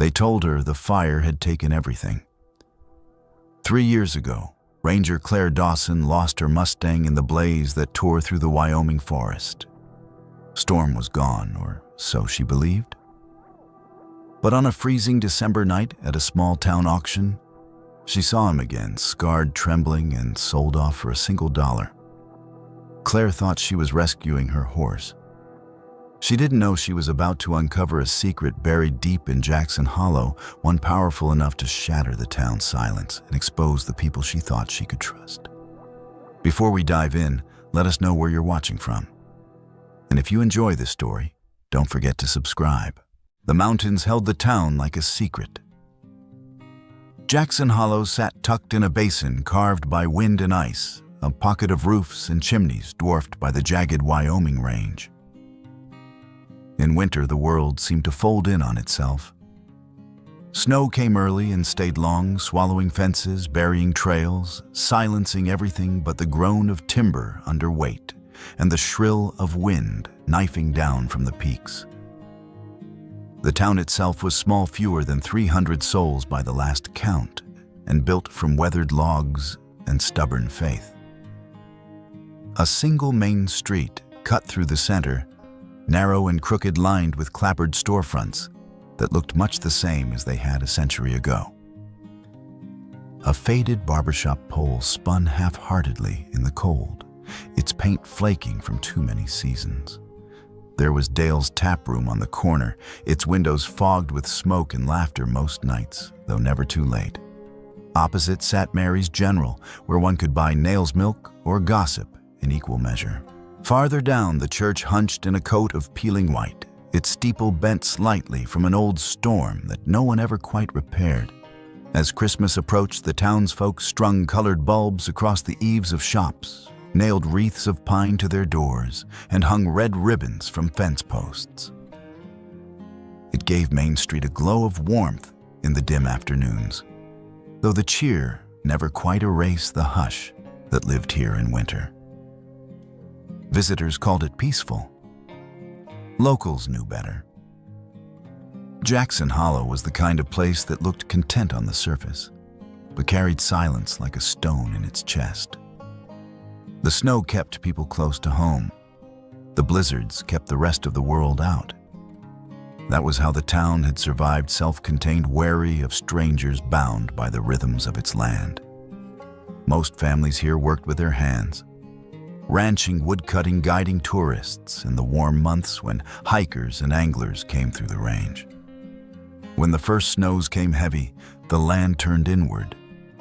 They told her the fire had taken everything. 3 years ago, Ranger Claire Dawson lost her Mustang in the blaze that tore through the Wyoming forest. Storm was gone, or so she believed. But on a freezing December night at a small town auction, she saw him again, scarred, trembling, and sold off for $1. Claire thought she was rescuing her horse. She didn't know she was about to uncover a secret buried deep in Jackson Hollow, one powerful enough to shatter the town's silence and expose the people she thought she could trust. Before we dive in, let us know where you're watching from. And if you enjoy this story, don't forget to subscribe. The mountains held the town like a secret. Jackson Hollow sat tucked in a basin carved by wind and ice, a pocket of roofs and chimneys dwarfed by the jagged Wyoming range. In winter, the world seemed to fold in on itself. Snow came early and stayed long, swallowing fences, burying trails, silencing everything but the groan of timber under weight and the shrill of wind knifing down from the peaks. The town itself was small, fewer than 300 souls by the last count, and built from weathered logs and stubborn faith. A single main street cut through the center, narrow and crooked, lined with clapboard storefronts that looked much the same as they had a century ago. A faded barbershop pole spun half-heartedly in the cold, its paint flaking from too many seasons. There was Dale's tap room on the corner, its windows fogged with smoke and laughter most nights, though never too late. Opposite sat Mary's General, where one could buy nails milk or gossip in equal measure. Farther down, the church hunched in a coat of peeling white, its steeple bent slightly from an old storm that no one ever quite repaired. As Christmas approached, the townsfolk strung colored bulbs across the eaves of shops, nailed wreaths of pine to their doors, and hung red ribbons from fence posts. It gave Main Street a glow of warmth in the dim afternoons, though the cheer never quite erased the hush that lived here in winter. Visitors called it peaceful. Locals knew better. Jackson Hollow was the kind of place that looked content on the surface, but carried silence like a stone in its chest. The snow kept people close to home. The blizzards kept the rest of the world out. That was how the town had survived, self-contained, wary of strangers, bound by the rhythms of its land. Most families here worked with their hands, ranching, woodcutting, guiding tourists in the warm months when hikers and anglers came through the range. When the first snows came heavy, the land turned inward.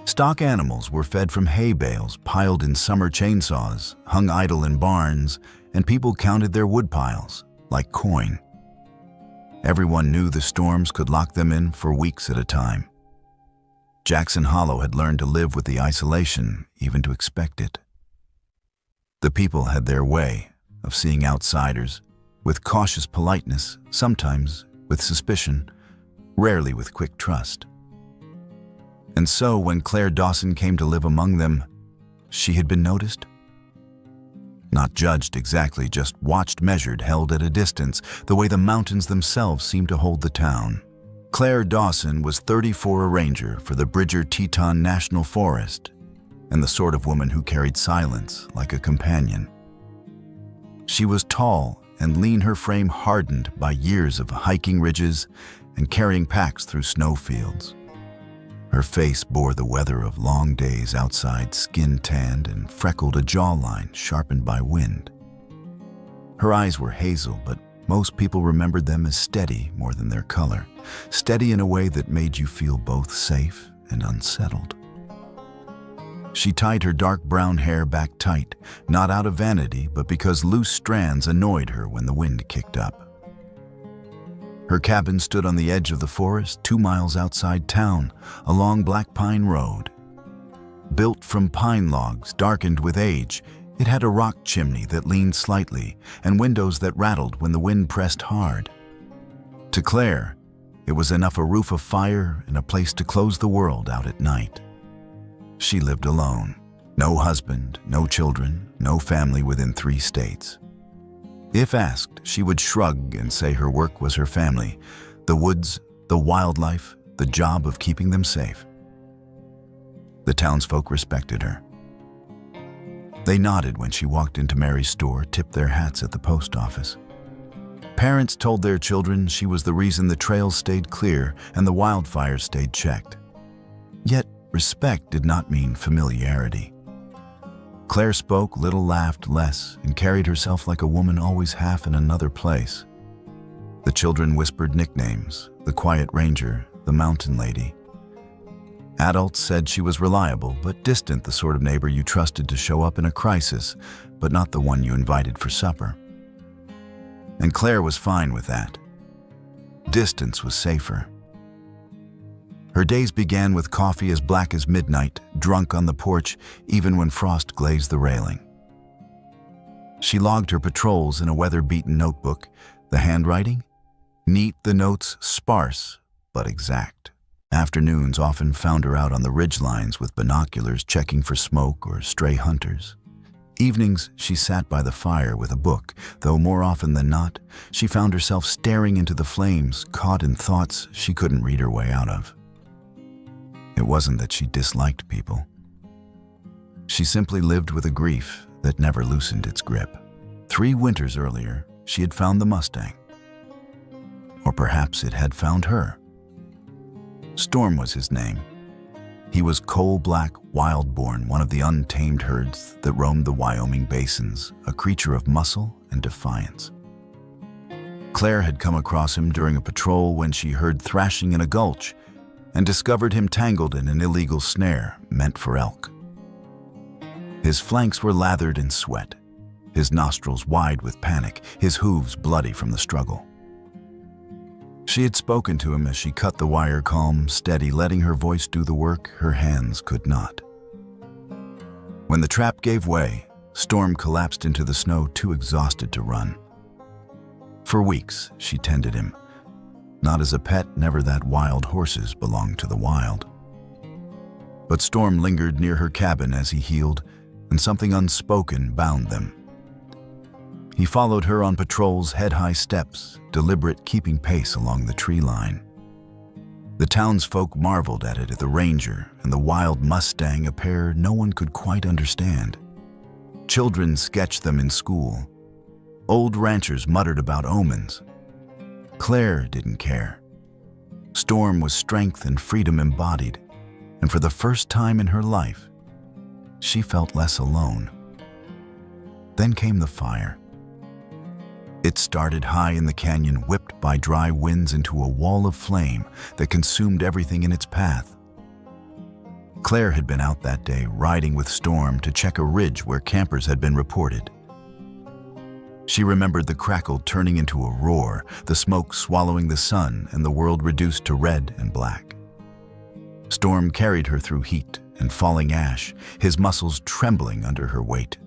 Stock animals were fed from hay bales piled in summer chainsaws, hung idle in barns, and people counted their wood piles like coin. Everyone knew the storms could lock them in for weeks at a time. Jackson Hollow had learned to live with the isolation, even to expect it. The people had their way of seeing outsiders, with cautious politeness, sometimes with suspicion, rarely with quick trust. And so when Claire Dawson came to live among them, she had been noticed. Not judged exactly, just watched, measured, held at a distance, the way the mountains themselves seemed to hold the town. Claire Dawson was 34, a ranger for the Bridger-Teton National Forest, and the sort of woman who carried silence like a companion. She was tall and lean, her frame hardened by years of hiking ridges and carrying packs through snowfields. Her face bore the weather of long days outside, skin tanned and freckled, a jawline sharpened by wind. Her eyes were hazel, but most people remembered them as steady more than their color, steady in a way that made you feel both safe and unsettled. She tied her dark brown hair back tight, not out of vanity, but because loose strands annoyed her when the wind kicked up. Her cabin stood on the edge of the forest, 2 miles outside town, along Black Pine Road. Built from pine logs, darkened with age, it had a rock chimney that leaned slightly and windows that rattled when the wind pressed hard. To Claire, it was enough a roof of fire and a place to close the world out at night. She lived alone. No husband, no children, no family within 3 states. If asked, she would shrug and say her work was her family, the woods, the wildlife, the job of keeping them safe. The townsfolk respected her. They nodded when she walked into Mary's store, tipped their hats at the post office. Parents told their children she was the reason the trails stayed clear and the wildfires stayed checked. Yet, respect did not mean familiarity. Claire spoke little, laughed less, and carried herself like a woman always half in another place. The children whispered nicknames: the quiet ranger, the mountain lady. Adults said she was reliable but distant, the sort of neighbor you trusted to show up in a crisis, but not the one you invited for supper. And Claire was fine with that. Distance was safer. Her days began with coffee as black as midnight, drunk on the porch, even when frost glazed the railing. She logged her patrols in a weather-beaten notebook, the handwriting? Neat, the notes sparse, but exact. Afternoons often found her out on the ridgelines with binoculars checking for smoke or stray hunters. Evenings, she sat by the fire with a book, though more often than not, she found herself staring into the flames, caught in thoughts she couldn't read her way out of. It wasn't that she disliked people. She simply lived with a grief that never loosened its grip. 3 winters earlier, she had found the Mustang. Or perhaps it had found her. Storm was his name. He was coal-black, wild-born, one of the untamed herds that roamed the Wyoming basins, a creature of muscle and defiance. Claire had come across him during a patrol when she heard thrashing in a gulch and discovered him tangled in an illegal snare meant for elk. His flanks were lathered in sweat, his nostrils wide with panic, his hooves bloody from the struggle. She had spoken to him as she cut the wire, calm, steady, letting her voice do the work her hands could not. When the trap gave way, Storm collapsed into the snow, too exhausted to run. For weeks, she tended him. Not as a pet, never that. Wild horses belonged to the wild. But Storm lingered near her cabin as he healed, and something unspoken bound them. He followed her on patrols, head-high steps, deliberate, keeping pace along the tree line. The townsfolk marveled at it, at the ranger and the wild Mustang, a pair no one could quite understand. Children sketched them in school. Old ranchers muttered about omens. Claire didn't care. Storm was strength and freedom embodied, and for the first time in her life, she felt less alone. Then came the fire. It started high in the canyon, whipped by dry winds into a wall of flame that consumed everything in its path. Claire had been out that day, riding with Storm to check a ridge where campers had been reported. She remembered the crackle turning into a roar, the smoke swallowing the sun, and the world reduced to red and black. Storm carried her through heat and falling ash, his muscles trembling under her weight,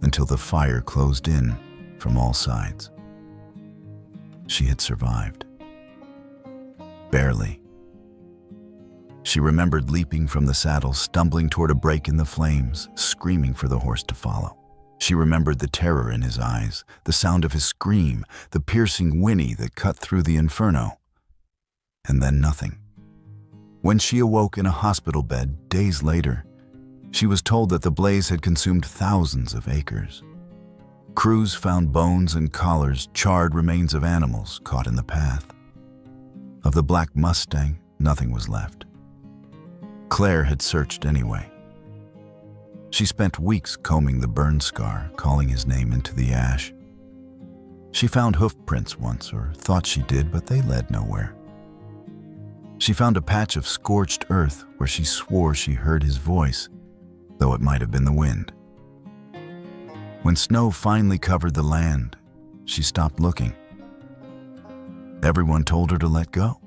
until the fire closed in from all sides. She had survived. Barely. She remembered leaping from the saddle, stumbling toward a break in the flames, screaming for the horse to follow. She remembered the terror in his eyes, the sound of his scream, the piercing whinny that cut through the inferno. And then nothing. When she awoke in a hospital bed days later, she was told that the blaze had consumed thousands of acres. Crews found bones and collars, charred remains of animals caught in the path. Of the black Mustang, nothing was left. Claire had searched anyway. She spent weeks combing the burn scar, calling his name into the ash. She found hoof prints once, or thought she did, but they led nowhere. She found a patch of scorched earth where she swore she heard his voice, though it might have been the wind. When snow finally covered the land, she stopped looking. Everyone told her to let go.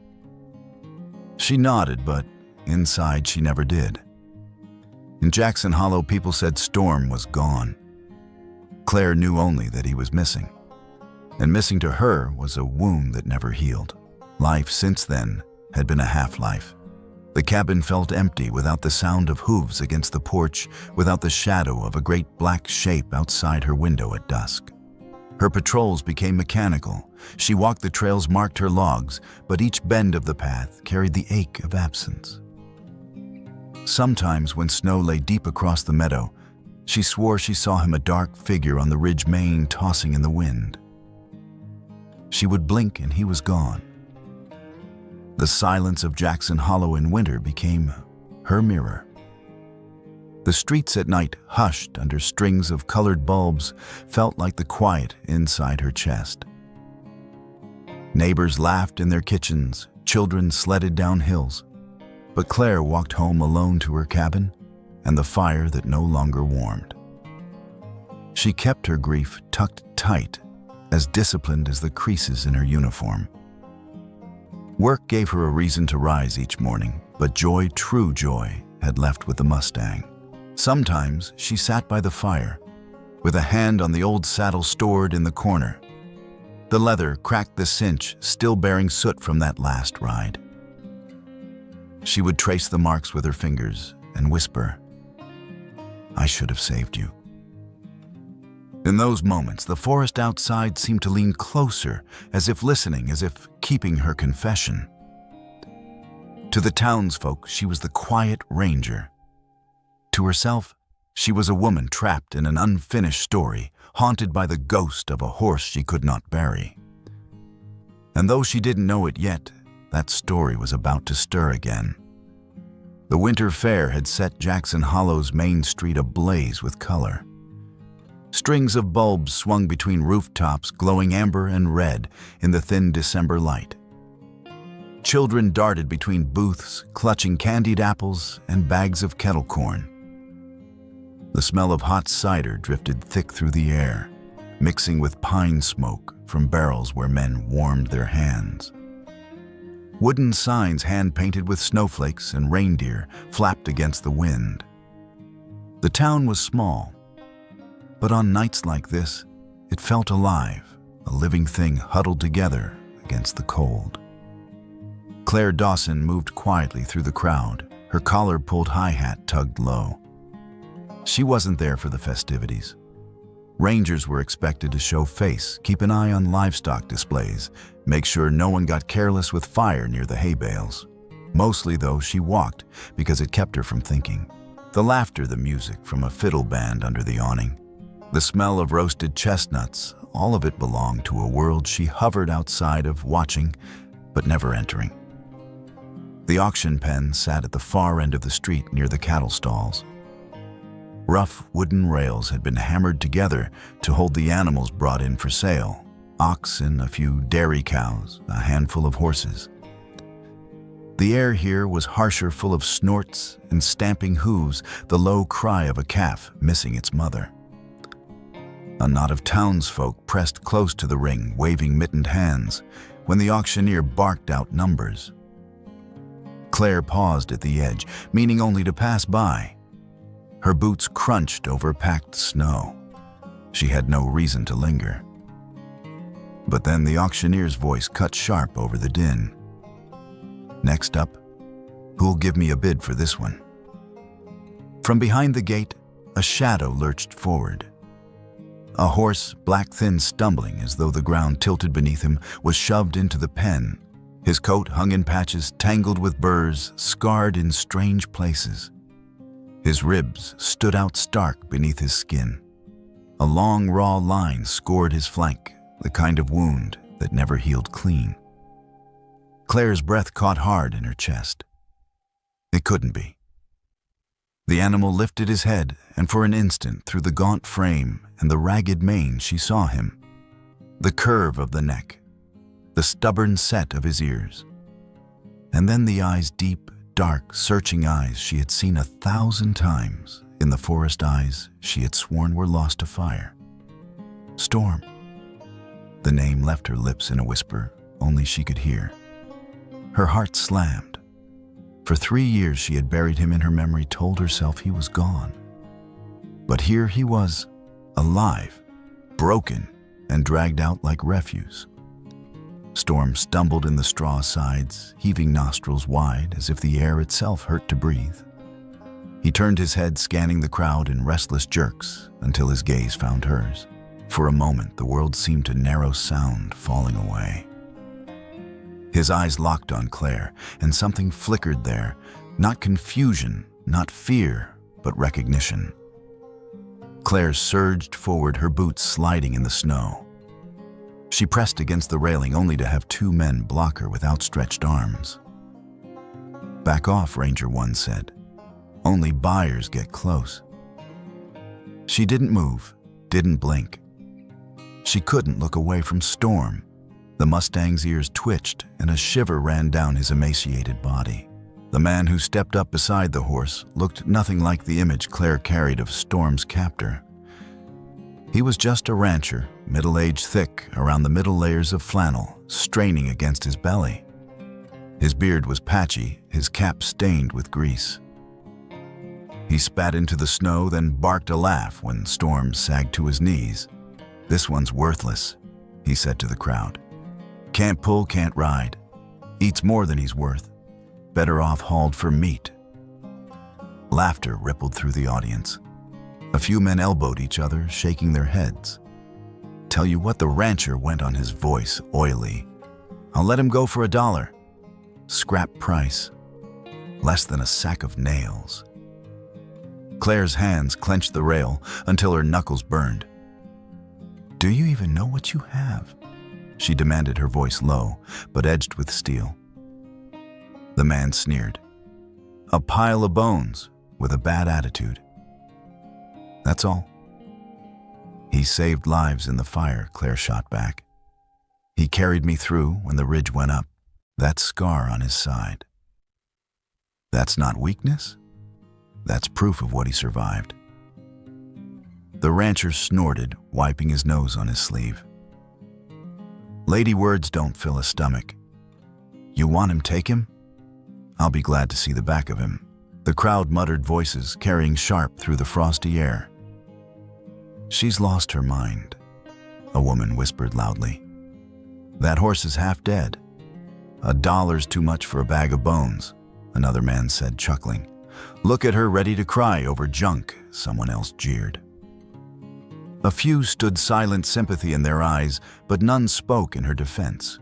She nodded, but inside she never did. In Jackson Hollow, people said Storm was gone. Claire knew only that he was missing. And missing to her was a wound that never healed. Life since then had been a half-life. The cabin felt empty without the sound of hooves against the porch, without the shadow of a great black shape outside her window at dusk. Her patrols became mechanical. She walked the trails marked her logs, but each bend of the path carried the ache of absence. Sometimes when snow lay deep across the meadow, she swore she saw him, a dark figure on the ridge mane tossing in the wind. She would blink and he was gone. The silence of Jackson Hollow in winter became her mirror. The streets at night, hushed under strings of colored bulbs, felt like the quiet inside her chest. Neighbors laughed in their kitchens, children sledded down hills, but Claire walked home alone to her cabin and the fire that no longer warmed. She kept her grief tucked tight, as disciplined as the creases in her uniform. Work gave her a reason to rise each morning, but joy, true joy, had left with the Mustang. Sometimes she sat by the fire, with a hand on the old saddle stored in the corner. The leather cracked the cinch, still bearing soot from that last ride. She would trace the marks with her fingers and whisper, "I should have saved you." In those moments, the forest outside seemed to lean closer, as if listening, as if keeping her confession. To the townsfolk, she was the quiet ranger. To herself, she was a woman trapped in an unfinished story, haunted by the ghost of a horse she could not bury. And though she didn't know it yet, that story was about to stir again. The winter fair had set Jackson Hollow's main street ablaze with color. Strings of bulbs swung between rooftops, glowing amber and red in the thin December light. Children darted between booths, clutching candied apples and bags of kettle corn. The smell of hot cider drifted thick through the air, mixing with pine smoke from barrels where men warmed their hands. Wooden signs hand-painted with snowflakes and reindeer flapped against the wind. The town was small, but on nights like this, it felt alive, a living thing huddled together against the cold. Claire Dawson moved quietly through the crowd, her collar-pulled hi-hat tugged low. She wasn't there for the festivities. Rangers were expected to show face, keep an eye on livestock displays, make sure no one got careless with fire near the hay bales. Mostly, though, she walked because it kept her from thinking. The laughter, the music from a fiddle band under the awning, the smell of roasted chestnuts, all of it belonged to a world she hovered outside of, watching but never entering. The auction pen sat at the far end of the street near the cattle stalls. Rough wooden rails had been hammered together to hold the animals brought in for sale: oxen, a few dairy cows, a handful of horses. The air here was harsher, full of snorts and stamping hooves, the low cry of a calf missing its mother. A knot of townsfolk pressed close to the ring, waving mittened hands, when the auctioneer barked out numbers. Claire paused at the edge, meaning only to pass by. Her boots crunched over packed snow. She had no reason to linger. But then the auctioneer's voice cut sharp over the din. "Next up, who'll give me a bid for this one?" From behind the gate, a shadow lurched forward. A horse, black thin, stumbling as though the ground tilted beneath him, was shoved into the pen. His coat hung in patches, tangled with burrs, scarred in strange places. His ribs stood out stark beneath his skin. A long, raw line scored his flank, the kind of wound that never healed clean. Claire's breath caught hard in her chest. It couldn't be. The animal lifted his head, and for an instant, through the gaunt frame and the ragged mane, she saw him. The curve of the neck, the stubborn set of his ears, and then the eyes, deep, dark, searching eyes she had seen 1,000 times in the forest, eyes she had sworn were lost to fire. Storm. The name left her lips in a whisper only she could hear. Her heart slammed. For 3 years she had buried him in her memory, told herself he was gone. But here he was, alive, broken, and dragged out like refuse. Storm stumbled in the straw sides, heaving nostrils wide as if the air itself hurt to breathe. He turned his head, scanning the crowd in restless jerks until his gaze found hers. For a moment, the world seemed to narrow sound, falling away. His eyes locked on Claire, and something flickered there. Not confusion, not fear, but recognition. Claire surged forward, her boots sliding in the snow. She pressed against the railing only to have two men block her with outstretched arms. "Back off," Ranger 1 said. "Only buyers get close." She didn't move, didn't blink. She couldn't look away from Storm. The Mustang's ears twitched, and a shiver ran down his emaciated body. The man who stepped up beside the horse looked nothing like the image Claire carried of Storm's captor. He was just a rancher, middle-aged, thick around the middle layers of flannel, straining against his belly. His beard was patchy, his cap stained with grease. He spat into the snow, then barked a laugh when Storm sagged to his knees. "This one's worthless," he said to the crowd. "Can't pull, can't ride. Eats more than he's worth. Better off hauled for meat." Laughter rippled through the audience. A few men elbowed each other, shaking their heads. "Tell you what," the rancher went on, his voice oily. "I'll let him go for $1. Scrap price. Less than a sack of nails." Claire's hands clenched the rail until her knuckles burned. "Do you even know what you have?" she demanded, her voice low, but edged with steel. The man sneered. "A pile of bones with a bad attitude. That's all." "He saved lives in the fire," Claire shot back. "He carried me through when the ridge went up. That scar on his side. That's not weakness. That's proof of what he survived." The rancher snorted, wiping his nose on his sleeve. "Lady words don't fill a stomach. You want him, take him? I'll be glad to see the back of him." The crowd muttered, voices carrying sharp through the frosty air. "She's lost her mind," a woman whispered loudly. "That horse is half dead. $1's too much for a bag of bones," another man said, chuckling. "Look at her ready to cry over junk," someone else jeered. A few stood silent, sympathy in their eyes, but none spoke in her defense.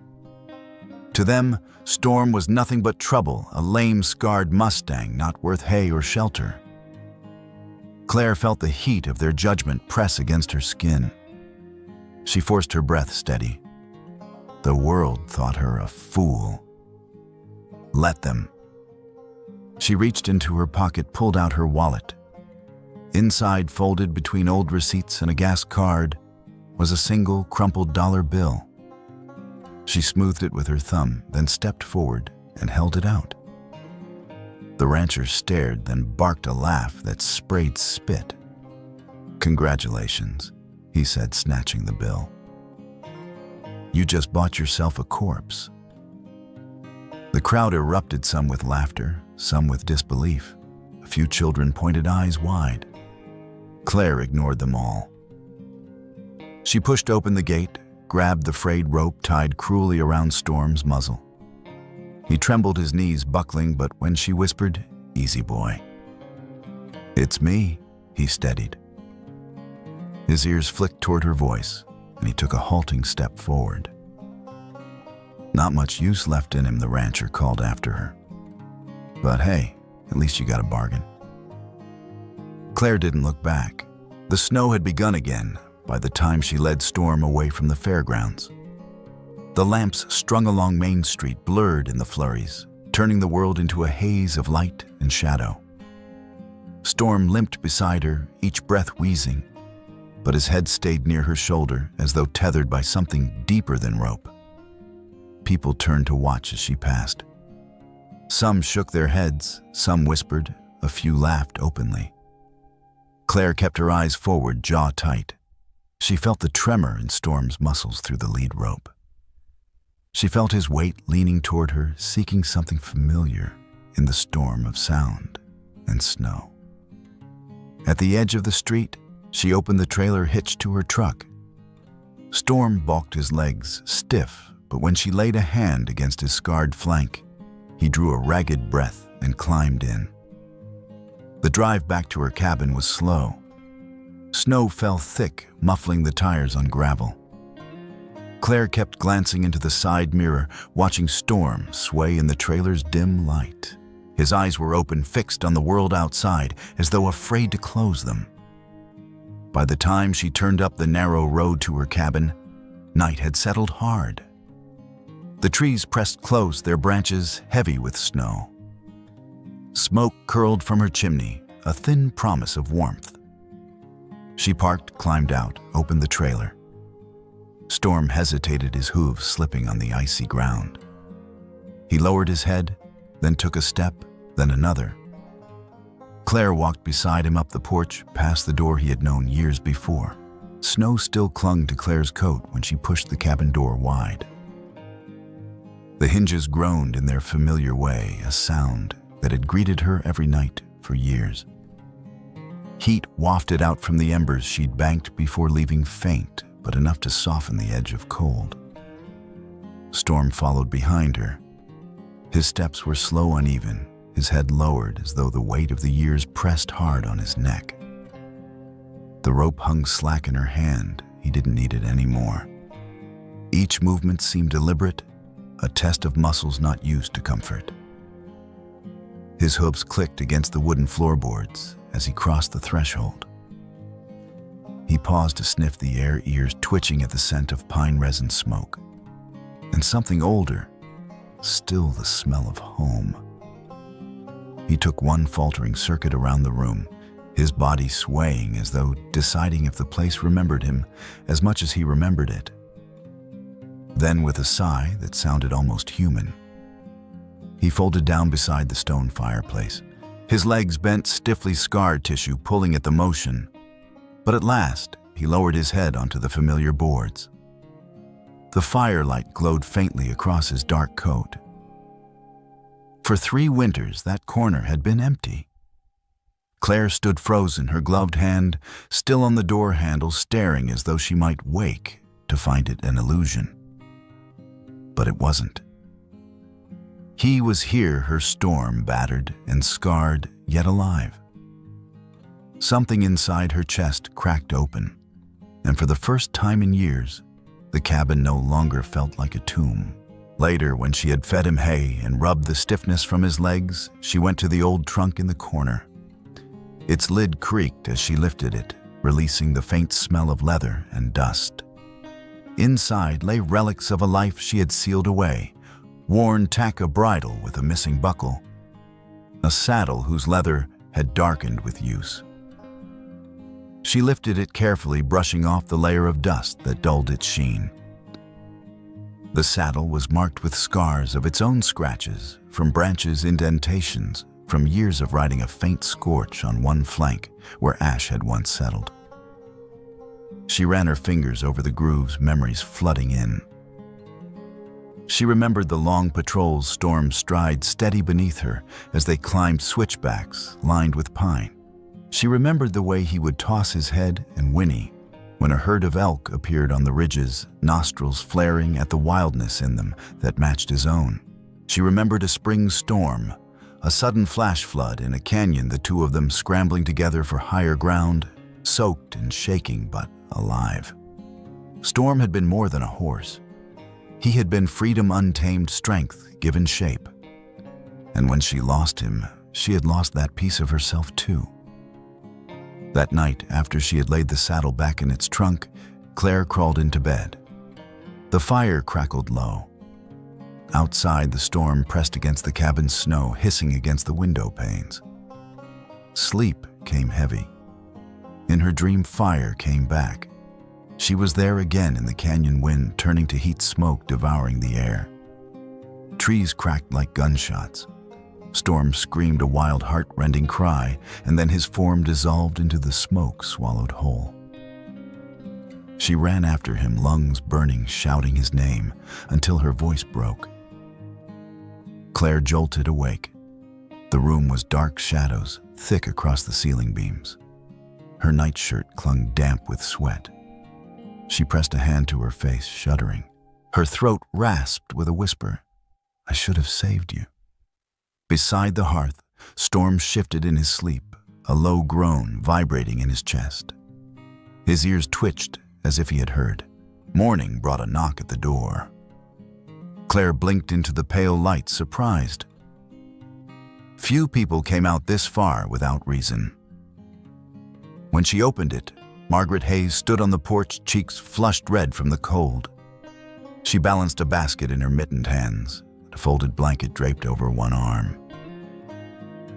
To them, Storm was nothing but trouble, a lame, scarred Mustang not worth hay or shelter. Claire felt the heat of their judgment press against her skin. She forced her breath steady. The world thought her a fool. Let them. She reached into her pocket, pulled out her wallet. Inside, folded between old receipts and a gas card, was a single crumpled dollar bill. She smoothed it with her thumb, then stepped forward and held it out. The rancher stared, then barked a laugh that sprayed spit. "Congratulations," he said, snatching the bill. "You just bought yourself a corpse." The crowd erupted, some with laughter, some with disbelief. A few children pointed eyes wide. Claire ignored them all. She pushed open the gate, grabbed the frayed rope tied cruelly around Storm's muzzle. He trembled, his knees buckling, but when she whispered, "Easy, boy." "It's me," he steadied. His ears flicked toward her voice, and he took a halting step forward. "Not much use left in him," the rancher called after her. "But hey, at least you got a bargain." Claire didn't look back. The snow had begun again by the time she led Storm away from the fairgrounds. The lamps strung along Main Street blurred in the flurries, turning the world into a haze of light and shadow. Storm limped beside her, each breath wheezing, but his head stayed near her shoulder as though tethered by something deeper than rope. People turned to watch as she passed. Some shook their heads, some whispered, a few laughed openly. Claire kept her eyes forward, jaw tight. She felt the tremor in Storm's muscles through the lead rope. She felt his weight leaning toward her, seeking something familiar in the storm of sound and snow. At the edge of the street, she opened the trailer hitched to her truck. Storm balked his legs, stiff, but when she laid a hand against his scarred flank, he drew a ragged breath and climbed in. The drive back to her cabin was slow. Snow fell thick, muffling the tires on gravel. Claire kept glancing into the side mirror, watching Storm sway in the trailer's dim light. His eyes were open, fixed on the world outside, as though afraid to close them. By the time she turned up the narrow road to her cabin, night had settled hard. The trees pressed close, their branches heavy with snow. Smoke curled from her chimney, a thin promise of warmth. She parked, climbed out, opened the trailer. Storm hesitated, his hooves slipping on the icy ground. He lowered his head, then took a step, then another. Claire walked beside him up the porch, past the door he had known years before. Snow still clung to Claire's coat when she pushed the cabin door wide. The hinges groaned in their familiar way, a sound that had greeted her every night for years. Heat wafted out from the embers she'd banked before leaving, faint, but enough to soften the edge of cold. Storm followed behind her. His steps were slow, uneven, his head lowered as though the weight of the years pressed hard on his neck. The rope hung slack in her hand. He didn't need it anymore. Each movement seemed deliberate, a test of muscles not used to comfort. His hooves clicked against the wooden floorboards as he crossed the threshold. He paused to sniff the air, ears twitching at the scent of pine resin smoke. And something older, still the smell of home. He took one faltering circuit around the room, his body swaying as though deciding if the place remembered him as much as he remembered it. Then, with a sigh that sounded almost human, he folded down beside the stone fireplace, his legs bent, stiffly scarred tissue pulling at the motion. But at last, he lowered his head onto the familiar boards. The firelight glowed faintly across his dark coat. For 3 winters, that corner had been empty. Claire stood frozen, her gloved hand still on the door handle, staring as though she might wake to find it an illusion. But it wasn't. He was here, her Storm, battered and scarred, yet alive. Something inside her chest cracked open, and for the first time in years, the cabin no longer felt like a tomb. Later, when she had fed him hay and rubbed the stiffness from his legs, she went to the old trunk in the corner. Its lid creaked as she lifted it, releasing the faint smell of leather and dust. Inside lay relics of a life she had sealed away, worn tack, a bridle with a missing buckle, a saddle whose leather had darkened with use. She lifted it carefully, brushing off the layer of dust that dulled its sheen. The saddle was marked with scars of its own scratches, from branches, indentations, from years of riding, a faint scorch on one flank where ash had once settled. She ran her fingers over the grooves, memories flooding in. She remembered the long patrols Storm stride steady beneath her as they climbed switchbacks lined with pine. She remembered the way he would toss his head and whinny when a herd of elk appeared on the ridges, nostrils flaring at the wildness in them that matched his own. She remembered a spring storm, a sudden flash flood in a canyon, the two of them scrambling together for higher ground, soaked and shaking but alive. Storm had been more than a horse. He had been freedom, untamed strength, given shape. And when she lost him, she had lost that piece of herself too. That night, after she had laid the saddle back in its trunk, Claire crawled into bed. The fire crackled low. Outside, the storm pressed against the cabin's snow, hissing against the window panes. Sleep came heavy. In her dream, fire came back. She was there again in the canyon wind, turning to heat, smoke devouring the air. Trees cracked like gunshots. Storm screamed a wild, heart-rending cry, and then his form dissolved into the smoke swallowed whole. She ran after him, lungs burning, shouting his name, until her voice broke. Claire jolted awake. The room was dark shadows, thick across the ceiling beams. Her nightshirt clung damp with sweat. She pressed a hand to her face, shuddering. Her throat rasped with a whisper, "I should have saved you." Beside the hearth, Storm shifted in his sleep, a low groan vibrating in his chest. His ears twitched as if he had heard. Morning brought a knock at the door. Claire blinked into the pale light, surprised. Few people came out this far without reason. When she opened it, Margaret Hayes stood on the porch, cheeks flushed red from the cold. She balanced a basket in her mittened hands, a folded blanket draped over one arm.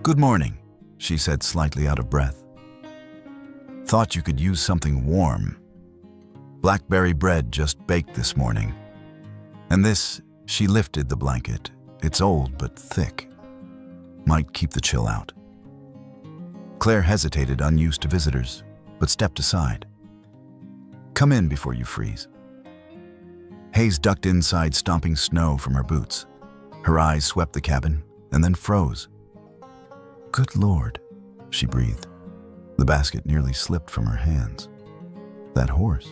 "Good morning," she said, slightly out of breath. "Thought you could use something warm. Blackberry bread just baked this morning. And this," she lifted the blanket. "It's old but thick. Might keep the chill out." Claire hesitated, unused to visitors, but stepped aside. "Come in before you freeze." Hayes ducked inside, stomping snow from her boots. Her eyes swept the cabin and then froze. "Good Lord," she breathed. The basket nearly slipped from her hands. That horse.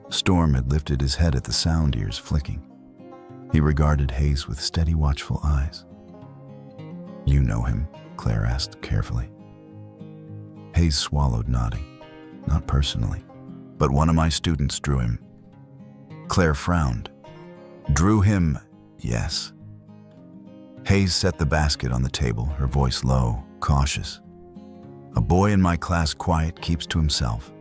Storm had lifted his head at the sound, ears flicking. He regarded Hayes with steady, watchful eyes. "You know him?" Claire asked carefully. Hayes swallowed, nodding. "Not personally, but one of my students drew him." Claire frowned. "Drew him, yes." Hayes set the basket on the table, her voice low, cautious. "A boy in my class, quiet, keeps to himself.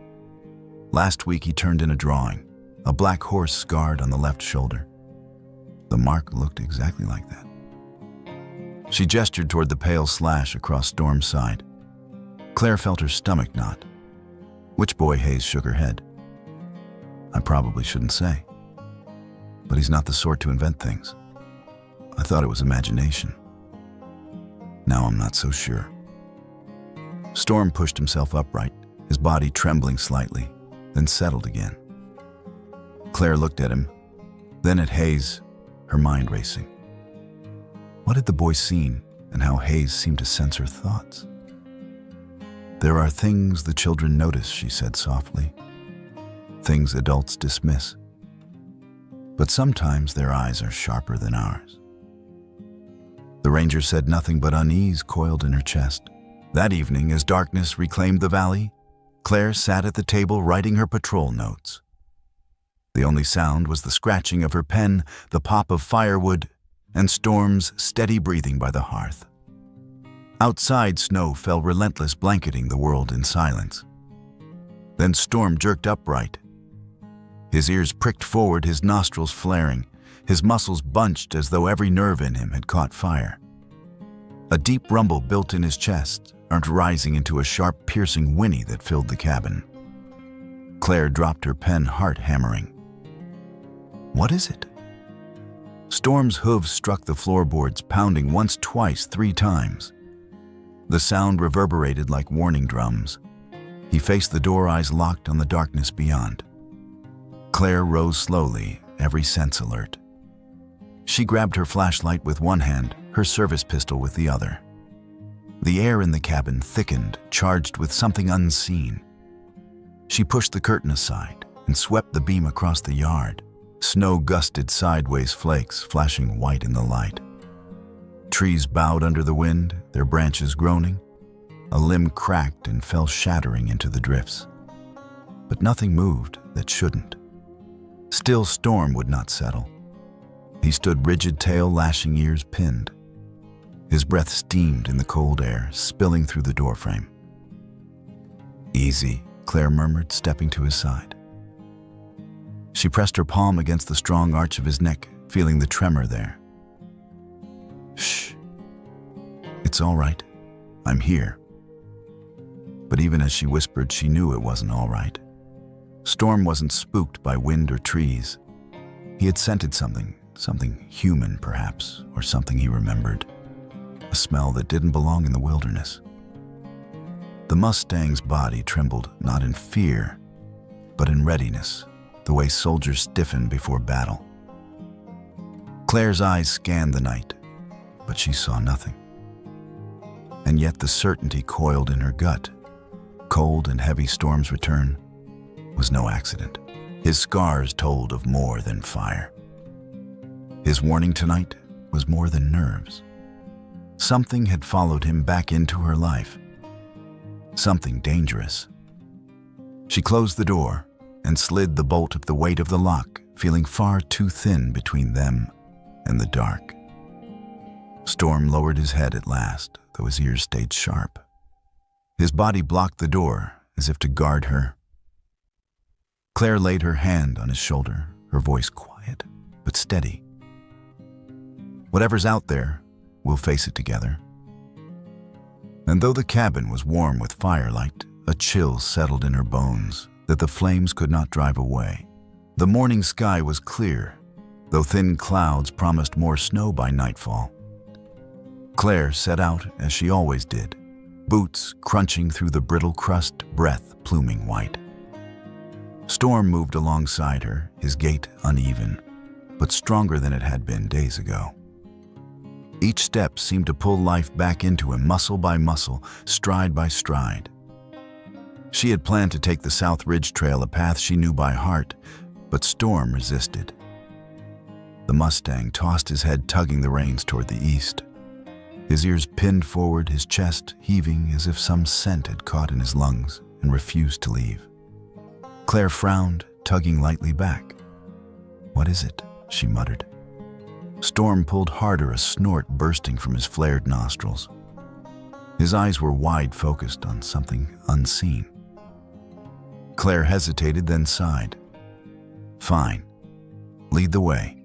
Last week he turned in a drawing, a black horse scarred on the left shoulder. The mark looked exactly like that." She gestured toward the pale slash across Storm's side. Claire felt her stomach knot. "Which boy?" Hayes shook her head. "I probably shouldn't say. But he's not the sort to invent things. I thought it was imagination. Now I'm not so sure." Storm pushed himself upright, his body trembling slightly, then settled again. Claire looked at him, then at Hayes, her mind racing. What had the boy seen, and how Hayes seemed to sense her thoughts? "There are things the children notice," she said softly. "Things adults dismiss. But sometimes their eyes are sharper than ours." The ranger said nothing, but unease coiled in her chest. That evening, as darkness reclaimed the valley, Claire sat at the table writing her patrol notes. The only sound was the scratching of her pen, the pop of firewood, and Storm's steady breathing by the hearth. Outside, snow fell relentless, blanketing the world in silence. Then Storm jerked upright. His ears pricked forward, his nostrils flaring, his muscles bunched as though every nerve in him had caught fire. A deep rumble built in his chest, rising into a sharp, piercing whinny that filled the cabin. Claire dropped her pen, heart hammering. "What is it?" Storm's hooves struck the floorboards, pounding once, twice, 3 times. The sound reverberated like warning drums. He faced the door, eyes locked on the darkness beyond. Claire rose slowly, every sense alert. She grabbed her flashlight with one hand, her service pistol with the other. The air in the cabin thickened, charged with something unseen. She pushed the curtain aside and swept the beam across the yard. Snow gusted sideways, flakes flashing white in the light. Trees bowed under the wind, their branches groaning. A limb cracked and fell shattering into the drifts. But nothing moved that shouldn't. Still, Storm would not settle. He stood rigid, tail lashing, ears pinned. His breath steamed in the cold air, spilling through the doorframe. "Easy," Claire murmured, stepping to his side. She pressed her palm against the strong arch of his neck, feeling the tremor there. "Shh. It's all right. I'm here." But even as she whispered, she knew it wasn't all right. Storm wasn't spooked by wind or trees. He had scented something human perhaps, or something he remembered. A smell that didn't belong in the wilderness. The Mustang's body trembled, not in fear, but in readiness, the way soldiers stiffen before battle. Claire's eyes scanned the night, but she saw nothing. And yet the certainty coiled in her gut. Cold and heavy Storm's return was no accident. His scars told of more than fire. His warning tonight was more than nerves. Something had followed him back into her life. Something dangerous. She closed the door and slid the bolt of the weight of the lock, feeling far too thin between them and the dark. Storm lowered his head at last, though his ears stayed sharp. His body blocked the door, as if to guard her. Claire laid her hand on his shoulder, her voice quiet but steady. "Whatever's out there, we'll face it together." And though the cabin was warm with firelight, a chill settled in her bones that the flames could not drive away. The morning sky was clear, though thin clouds promised more snow by nightfall. Claire set out as she always did, boots crunching through the brittle crust, breath pluming white. Storm moved alongside her, his gait uneven, but stronger than it had been days ago. Each step seemed to pull life back into him, muscle by muscle, stride by stride. She had planned to take the South Ridge Trail, a path she knew by heart, but Storm resisted. The Mustang tossed his head, tugging the reins toward the east. His ears pinned forward, his chest heaving as if some scent had caught in his lungs and refused to leave. Claire frowned, tugging lightly back. "What is it?" she muttered. Storm pulled harder, a snort bursting from his flared nostrils. His eyes were wide, focused on something unseen. Claire hesitated, then sighed. "Fine. Lead the way."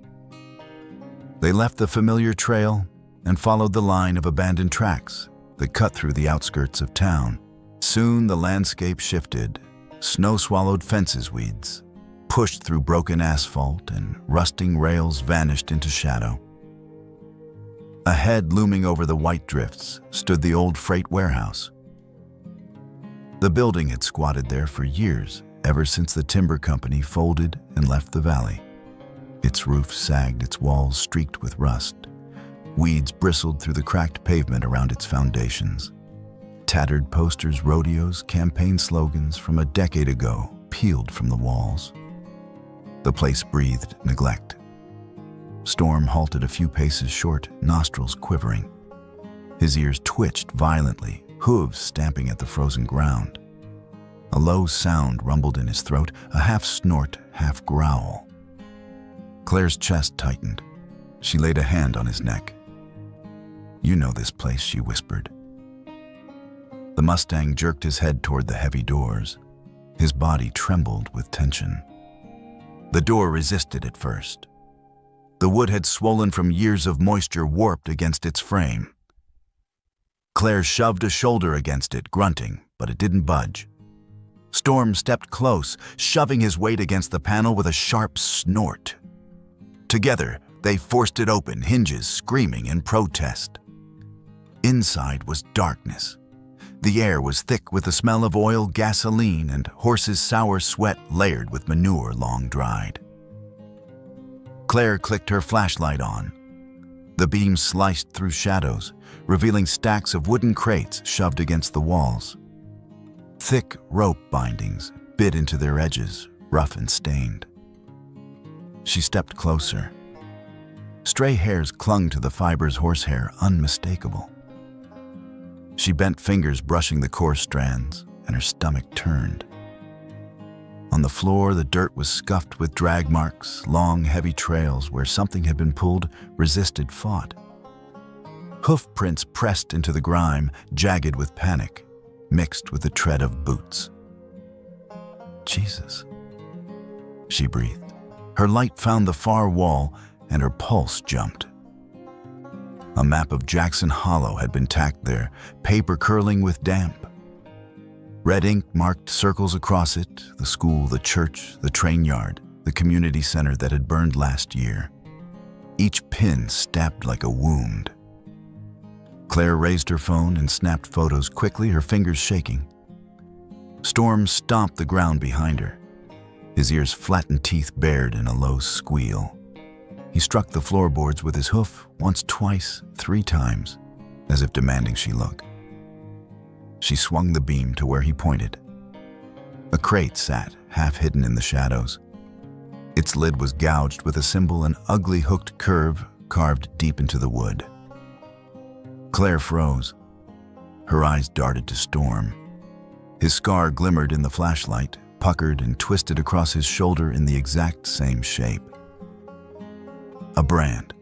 They left the familiar trail and followed the line of abandoned tracks that cut through the outskirts of town. Soon the landscape shifted. Snow-swallowed fences weeds pushed through broken asphalt, and rusting rails vanished into shadow. Ahead, looming over the white drifts, stood the old freight warehouse. The building had squatted there for years, ever since the timber company folded and left the valley. Its roof sagged, its walls streaked with rust. Weeds bristled through the cracked pavement around its foundations. Tattered posters, rodeos, campaign slogans from a decade ago peeled from the walls. The place breathed neglect. Storm halted a few paces short, nostrils quivering. His ears twitched violently, hooves stamping at the frozen ground. A low sound rumbled in his throat, a half snort, half growl. Claire's chest tightened. She laid a hand on his neck. "You know this place," she whispered. The Mustang jerked his head toward the heavy doors. His body trembled with tension. The door resisted at first. The wood had swollen from years of moisture, warped against its frame. Claire shoved a shoulder against it, grunting, but it didn't budge. Storm stepped close, shoving his weight against the panel with a sharp snort. Together, they forced it open, hinges screaming in protest. Inside was darkness. The air was thick with the smell of oil, gasoline, and horses' sour sweat layered with manure long dried. Claire clicked her flashlight on. The beam sliced through shadows, revealing stacks of wooden crates shoved against the walls. Thick rope bindings bit into their edges, rough and stained. She stepped closer. Stray hairs clung to the fibers, horsehair unmistakable. She bent fingers brushing the coarse strands, and her stomach turned. On the floor, the dirt was scuffed with drag marks, long, heavy trails where something had been pulled, resisted, fought. Hoof prints pressed into the grime, jagged with panic, mixed with the tread of boots. "Jesus," she breathed. Her light found the far wall, and her pulse jumped. A map of Jackson Hollow had been tacked there, paper curling with damp. Red ink marked circles across it, the school, the church, the train yard, the community center that had burned last year. Each pin stabbed like a wound. Claire raised her phone and snapped photos quickly, her fingers shaking. Storm stomped the ground behind her, his ears flattened, teeth bared in a low squeal. He struck the floorboards with his hoof once, twice, 3 times, as if demanding she look. She swung the beam to where he pointed. A crate sat, half hidden in the shadows. Its lid was gouged with a symbol, an ugly hooked curve carved deep into the wood. Claire froze. Her eyes darted to Storm. His scar glimmered in the flashlight, puckered and twisted across his shoulder in the exact same shape. A brand.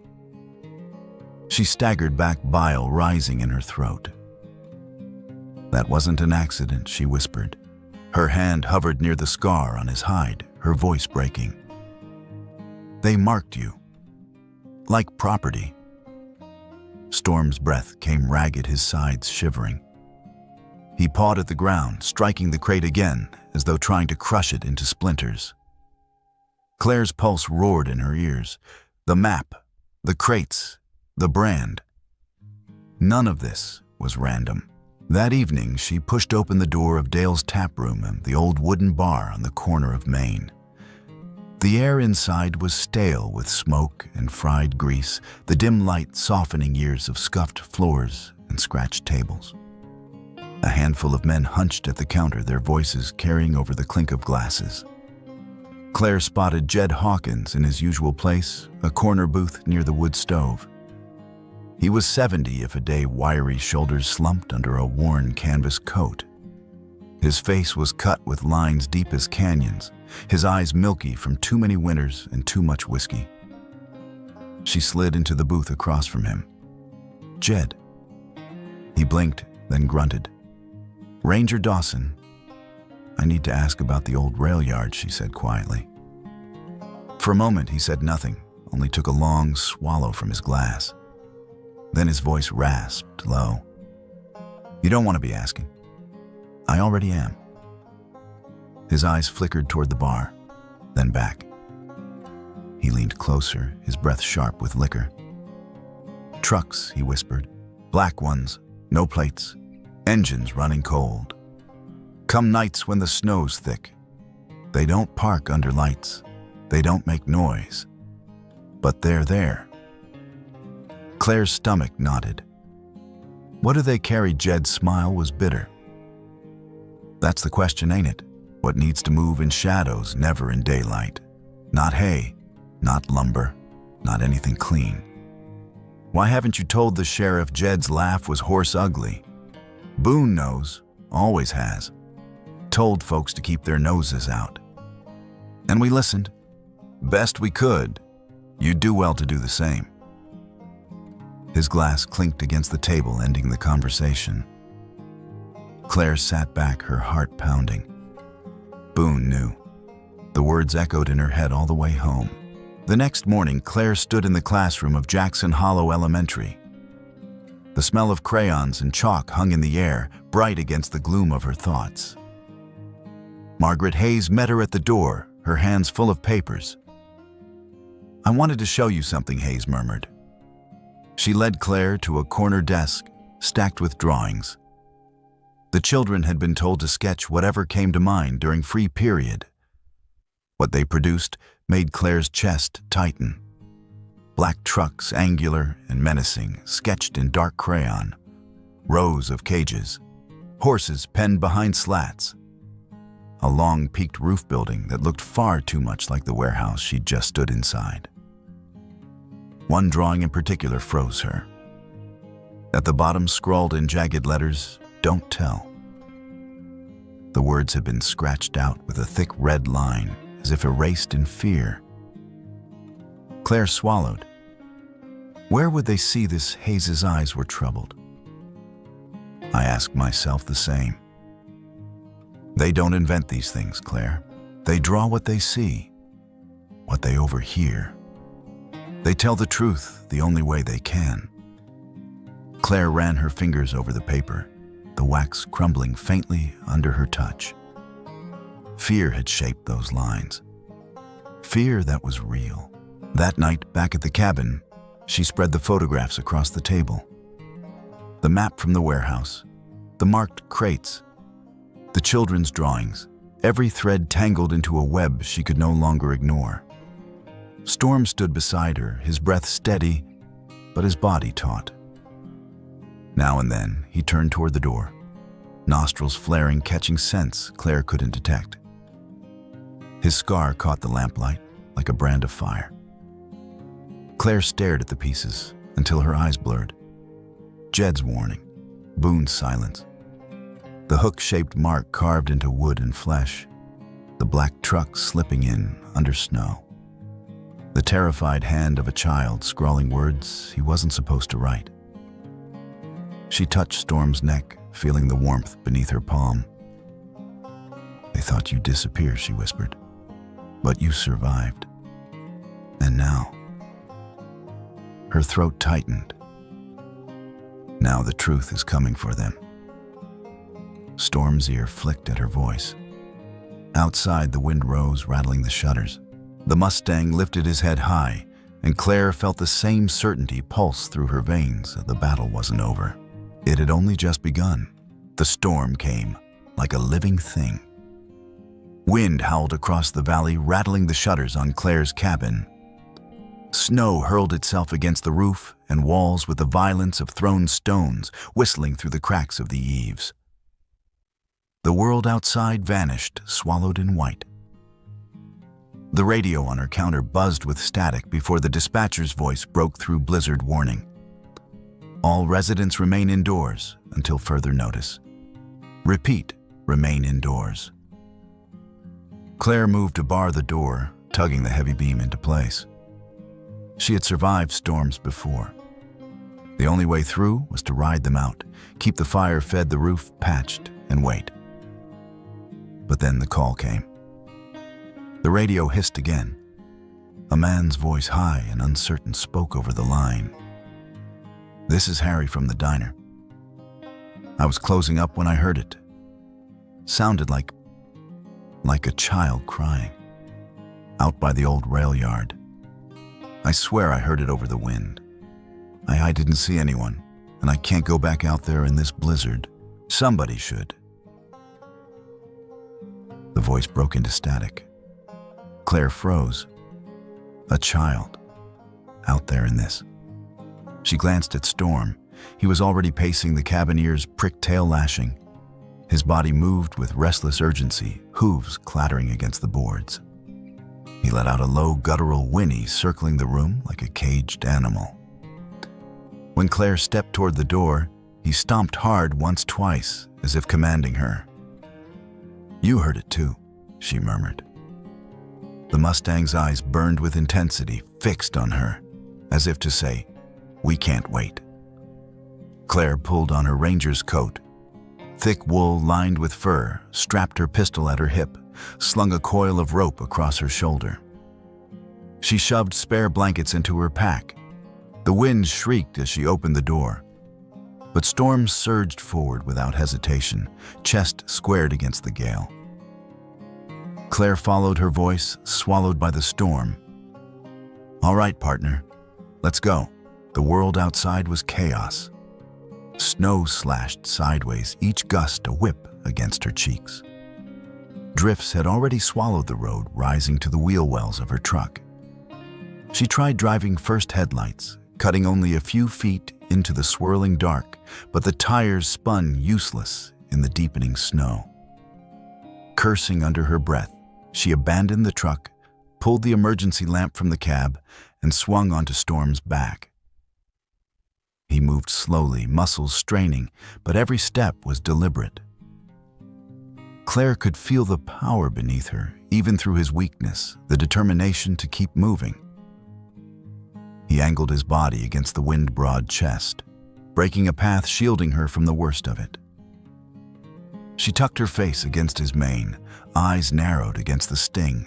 She staggered back, bile rising in her throat. "That wasn't an accident," she whispered. Her hand hovered near the scar on his hide, her voice breaking. "They marked you. Like property." Storm's breath came ragged, his sides shivering. He pawed at the ground, striking the crate again, as though trying to crush it into splinters. Claire's pulse roared in her ears. The map, the crates, the brand. None of this was random. That evening, she pushed open the door of Dale's tap room and the old wooden bar on the corner of Main. The air inside was stale with smoke and fried grease, the dim light softening years of scuffed floors and scratched tables. A handful of men hunched at the counter, their voices carrying over the clink of glasses. Claire spotted Jed Hawkins in his usual place, a corner booth near the wood stove. He was 70 if a day, wiry shoulders slumped under a worn canvas coat. His face was cut with lines deep as canyons, his eyes milky from too many winters and too much whiskey. She slid into the booth across from him. "Jed." He blinked, then grunted. "Ranger Dawson. I need to ask about the old rail yard," she said quietly. For a moment he said nothing, only took a long swallow from his glass. Then his voice rasped low. "You don't want to be asking. I already am." His eyes flickered toward the bar, then back. He leaned closer, his breath sharp with liquor. "Trucks," he whispered. "Black ones, no plates, engines running cold. Come nights when the snow's thick. They don't park under lights. They don't make noise. But they're there." Claire's stomach knotted. "What do they carry?" Jed's smile was bitter. "That's the question, ain't it? What needs to move in shadows, never in daylight. Not hay, not lumber, not anything clean. Why haven't you told the sheriff?" Jed's laugh was horse ugly. "Boone knows, always has. Told folks to keep their noses out. And we listened. Best we could. You'd do well to do the same." His glass clinked against the table, ending the conversation. Claire sat back, her heart pounding. Boone knew. The words echoed in her head all the way home. The next morning, Claire stood in the classroom of Jackson Hollow Elementary. The smell of crayons and chalk hung in the air, bright against the gloom of her thoughts. Margaret Hayes met her at the door, her hands full of papers. "I wanted to show you something," Hayes murmured. She led Claire to a corner desk, stacked with drawings. The children had been told to sketch whatever came to mind during free period. What they produced made Claire's chest tighten. Black trucks, angular and menacing, sketched in dark crayon. Rows of cages. Horses penned behind slats. A long, peaked roof building that looked far too much like the warehouse she'd just stood inside. One drawing in particular froze her. At the bottom, scrawled in jagged letters, "Don't tell." The words had been scratched out with a thick red line, as if erased in fear. Claire swallowed. Where would they see this? Hayes' eyes were troubled. I asked myself the same. They don't invent these things, Claire. They draw what they see, what they overhear. They tell the truth the only way they can. Claire ran her fingers over the paper, the wax crumbling faintly under her touch. Fear had shaped those lines. Fear that was real. That night, back at the cabin, she spread the photographs across the table. The map from the warehouse, the marked crates, the children's drawings, every thread tangled into a web she could no longer ignore. Storm stood beside her, his breath steady, but his body taut. Now and then, he turned toward the door, nostrils flaring, catching scents Claire couldn't detect. His scar caught the lamplight like a brand of fire. Claire stared at the pieces until her eyes blurred. Jed's warning, Boone's silence, the hook-shaped mark carved into wood and flesh, the black truck slipping in under snow. The terrified hand of a child scrawling words he wasn't supposed to write. She touched Storm's neck, feeling the warmth beneath her palm. "They thought you'd disappear," she whispered. "But you survived. And now..." Her throat tightened. Now the truth is coming for them. Storm's ear flicked at her voice. Outside, the wind rose, rattling the shutters. The Mustang lifted his head high, and Claire felt the same certainty pulse through her veins that the battle wasn't over. It had only just begun. The storm came, like a living thing. Wind howled across the valley, rattling the shutters on Claire's cabin. Snow hurled itself against the roof and walls with the violence of thrown stones, whistling through the cracks of the eaves. The world outside vanished, swallowed in white. The radio on her counter buzzed with static before the dispatcher's voice broke through blizzard warning. All residents remain indoors until further notice. Repeat, remain indoors. Claire moved to bar the door, tugging the heavy beam into place. She had survived storms before. The only way through was to ride them out, keep the fire fed the roof patched, and wait. But then the call came. The radio hissed again. A man's voice, high and uncertain, spoke over the line. "This is Harry from the diner. I was closing up when I heard it. Sounded like a child crying, out by the old rail yard. I swear I heard it over the wind. I didn't see anyone, and I can't go back out there in this blizzard. Somebody should." The voice broke into static. Claire froze. A child, out there in this. She glanced at Storm. He was already pacing, the cabinier's prick tail lashing. His body moved with restless urgency, hooves clattering against the boards. He let out a low, guttural whinny, circling the room like a caged animal. When Claire stepped toward the door, he stomped hard once, twice, as if commanding her. "You heard it too," she murmured. The Mustang's eyes burned with intensity, fixed on her, as if to say, "We can't wait." Claire pulled on her ranger's coat. Thick wool lined with fur, strapped her pistol at her hip, slung a coil of rope across her shoulder. She shoved spare blankets into her pack. The wind shrieked as she opened the door. But Storm surged forward without hesitation, chest squared against the gale. Claire followed her voice, swallowed by the storm. "All right, partner, let's go." The world outside was chaos. Snow slashed sideways, each gust a whip against her cheeks. Drifts had already swallowed the road, rising to the wheel wells of her truck. She tried driving first headlights, cutting only a few feet into the swirling dark, but the tires spun useless in the deepening snow. Cursing under her breath, she abandoned the truck, pulled the emergency lamp from the cab, and swung onto Storm's back. He moved slowly, muscles straining, but every step was deliberate. Claire could feel the power beneath her, even through his weakness, the determination to keep moving. He angled his body against the wind-broad chest, breaking a path shielding her from the worst of it. She tucked her face against his mane, eyes narrowed against the sting.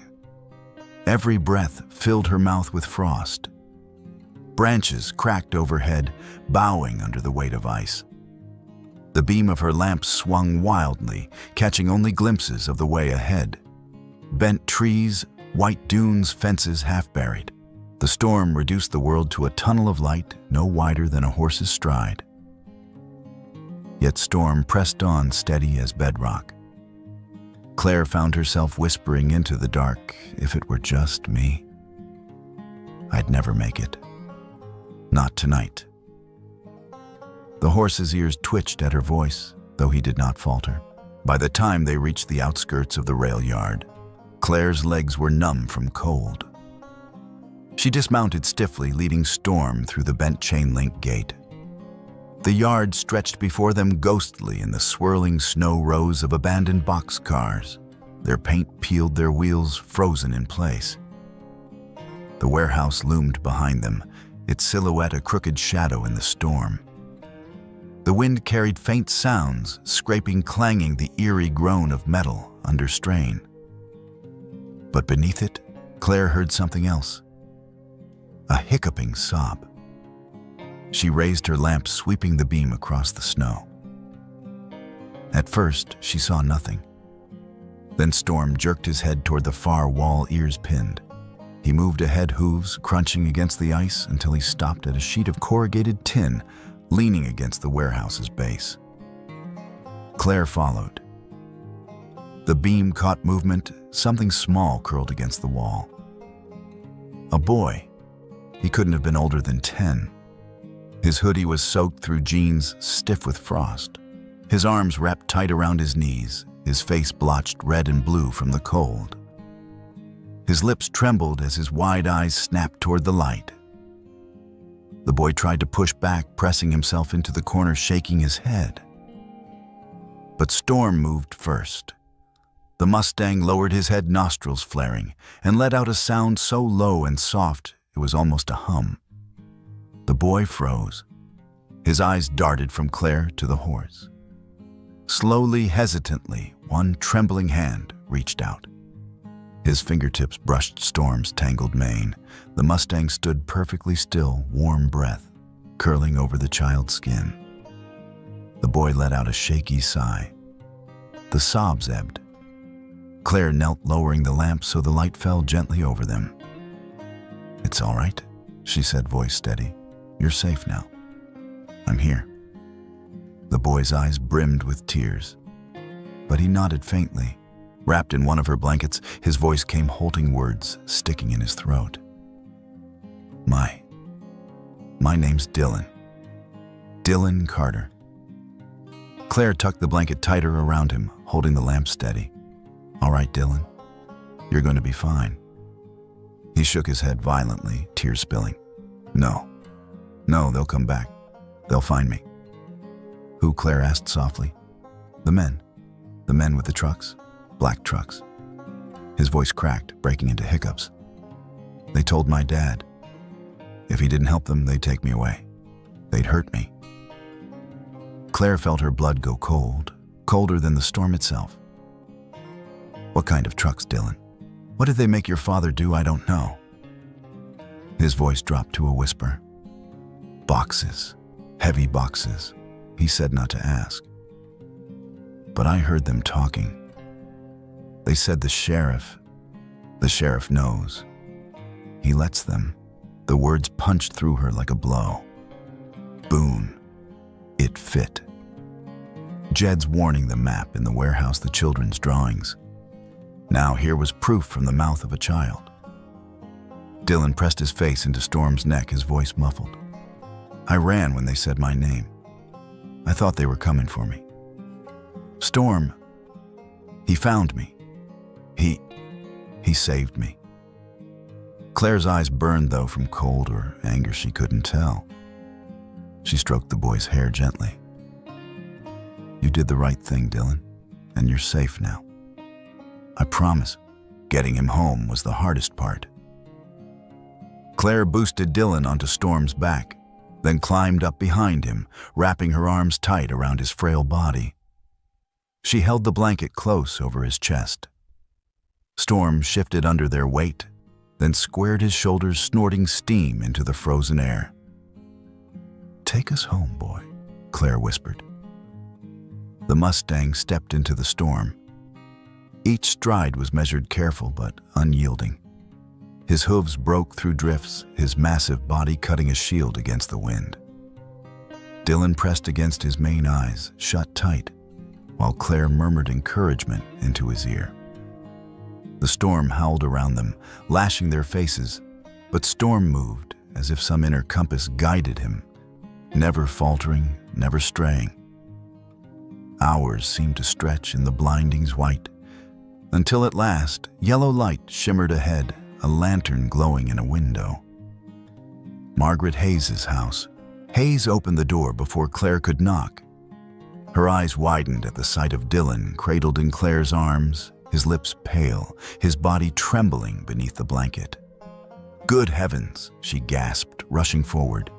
Every breath filled her mouth with frost. Branches cracked overhead, bowing under the weight of ice. The beam of her lamp swung wildly, catching only glimpses of the way ahead. Bent trees, white dunes, fences half buried. The storm reduced the world to a tunnel of light no wider than a horse's stride. Yet Storm pressed on, steady as bedrock. Claire found herself whispering into the dark, "If it were just me, I'd never make it. Not tonight." The horse's ears twitched at her voice, though he did not falter. By the time they reached the outskirts of the rail yard, Claire's legs were numb from cold. She dismounted stiffly, leading Storm through the bent chain-link gate. The yard stretched before them ghostly in the swirling snow rows of abandoned boxcars. Their paint peeled, their wheels frozen in place. The warehouse loomed behind them, its silhouette a crooked shadow in the storm. The wind carried faint sounds, scraping, clanging, the eerie groan of metal under strain. But beneath it, Claire heard something else. A hiccuping sob. She raised her lamp, sweeping the beam across the snow. At first, she saw nothing. Then Storm jerked his head toward the far wall, ears pinned. He moved ahead, hooves crunching against the ice, until he stopped at a sheet of corrugated tin leaning against the warehouse's base. Claire followed. The beam caught movement. Something small curled against the wall. A boy. He couldn't have been older than 10. His hoodie was soaked through, jeans stiff with frost. His arms wrapped tight around his knees, his face blotched red and blue from the cold. His lips trembled as his wide eyes snapped toward the light. The boy tried to push back, pressing himself into the corner, shaking his head. But Storm moved first. The Mustang lowered his head, nostrils flaring, and let out a sound so low and soft it was almost a hum. The boy froze. His eyes darted from Claire to the horse. Slowly, hesitantly, one trembling hand reached out. His fingertips brushed Storm's tangled mane. The Mustang stood perfectly still, warm breath curling over the child's skin. The boy let out a shaky sigh. The sobs ebbed. Claire knelt, lowering the lamp so the light fell gently over them. "It's all right," she said, voice steady. "You're safe now. I'm here." The boy's eyes brimmed with tears, but he nodded faintly. Wrapped in one of her blankets, his voice came, halting words sticking in his throat. My name's Dylan. Dylan Carter." Claire tucked the blanket tighter around him, holding the lamp steady. "All right, Dylan. You're going to be fine." He shook his head violently, tears spilling. No, they'll come back. They'll find me." "Who?" Claire asked softly. The men with the trucks, black trucks." His voice cracked, breaking into hiccups. "They told my dad. If he didn't help them, they'd take me away. They'd hurt me." Claire felt her blood go cold, colder than the storm itself. "What kind of trucks, Dylan? What did they make your father do? I don't know." His voice dropped to a whisper. "Boxes, heavy boxes," he said, not to ask. "But I heard them talking. They said the sheriff knows. He lets them." The words punched through her like a blow. Boone. It fit. Jed's warning, the map in the warehouse, the children's drawings. Now here was proof from the mouth of a child. Dylan pressed his face into Storm's neck, his voice muffled. "I ran when they said my name. I thought they were coming for me. Storm, he found me. He saved me." Claire's eyes burned, though, from cold or anger, she couldn't tell. She stroked the boy's hair gently. "You did the right thing, Dylan, and you're safe now. I promise." Getting him home was the hardest part. Claire boosted Dylan onto Storm's back, then climbed up behind him, wrapping her arms tight around his frail body. She held the blanket close over his chest. Storm shifted under their weight, then squared his shoulders, snorting steam into the frozen air. "Take us home, boy," Claire whispered. The Mustang stepped into the storm. Each stride was measured, careful but unyielding. His hooves broke through drifts, his massive body cutting a shield against the wind. Dylan pressed against his main eyes, shut tight, while Claire murmured encouragement into his ear. The storm howled around them, lashing their faces, but Storm moved as if some inner compass guided him, never faltering, never straying. Hours seemed to stretch in the blinding's white, until at last, yellow light shimmered ahead, a lantern glowing in a window. Margaret Hayes's house. Hayes opened the door before Claire could knock. Her eyes widened at the sight of Dylan, cradled in Claire's arms, his lips pale, his body trembling beneath the blanket. "Good heavens," she gasped, rushing forward.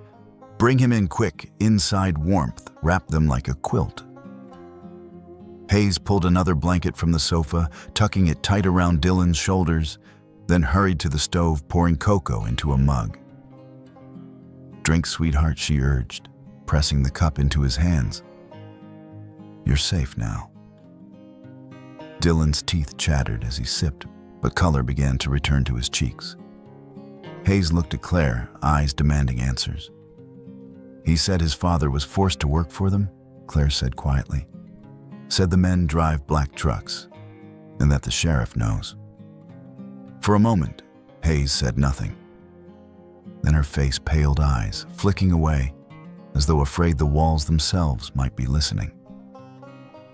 "Bring him in quick, inside warmth, wrap them like a quilt." Hayes pulled another blanket from the sofa, tucking it tight around Dylan's shoulders, then hurried to the stove, pouring cocoa into a mug. "Drink, sweetheart," she urged, pressing the cup into his hands. "You're safe now." Dylan's teeth chattered as he sipped, but color began to return to his cheeks. Hayes looked at Claire, eyes demanding answers. "He said his father was forced to work for them," Claire said quietly. "Said the men drive black trucks, and that the sheriff knows." For a moment, Hayes said nothing. Then her face paled eyes, flicking away, as though afraid the walls themselves might be listening.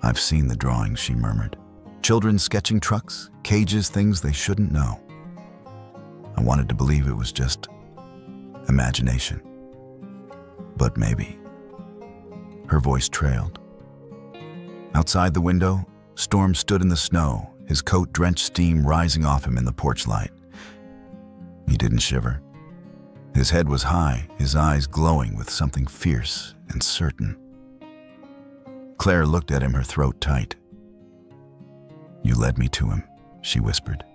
"I've seen the drawings," she murmured. "Children sketching trucks, cages, things they shouldn't know. I wanted to believe it was just imagination. But maybe." Her voice trailed. Outside the window, Storm stood in the snow, his coat-drenched steam rising off him in the porch light. He didn't shiver. His head was high, his eyes glowing with something fierce and certain. Claire looked at him, her throat tight. "You led me to him," she whispered.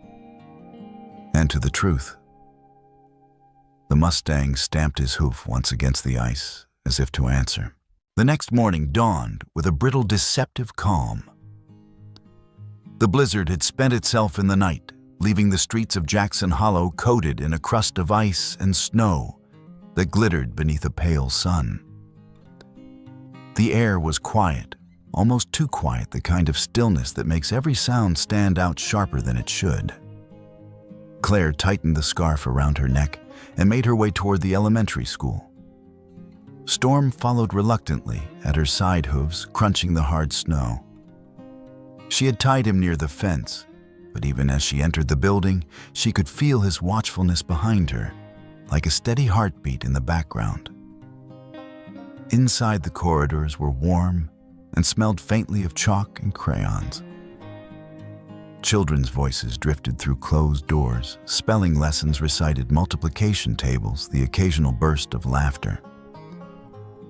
"And to the truth." The Mustang stamped his hoof once against the ice, as if to answer. The next morning dawned with a brittle, deceptive calm. The blizzard had spent itself in the night, leaving the streets of Jackson Hollow coated in a crust of ice and snow that glittered beneath a pale sun. The air was quiet, almost too quiet, the kind of stillness that makes every sound stand out sharper than it should. Claire tightened the scarf around her neck and made her way toward the elementary school. Storm followed reluctantly, at her side hooves crunching the hard snow. She had tied him near the fence, but even as she entered the building, she could feel his watchfulness behind her, like a steady heartbeat in the background. Inside, the corridors were warm and smelled faintly of chalk and crayons. Children's voices drifted through closed doors, spelling lessons recited, multiplication tables, the occasional burst of laughter.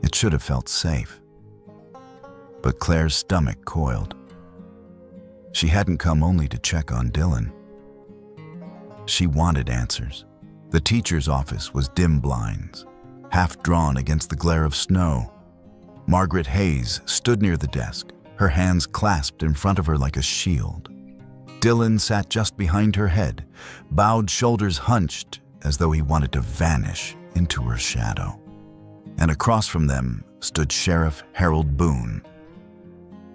It should have felt safe. But Claire's stomach coiled. She hadn't come only to check on Dylan. She wanted answers. The teacher's office was dim blinds, half drawn against the glare of snow. Margaret Hayes stood near the desk, her hands clasped in front of her like a shield. Dylan sat just behind her head, bowed, shoulders hunched, as though he wanted to vanish into her shadow. And across from them stood Sheriff Harold Boone.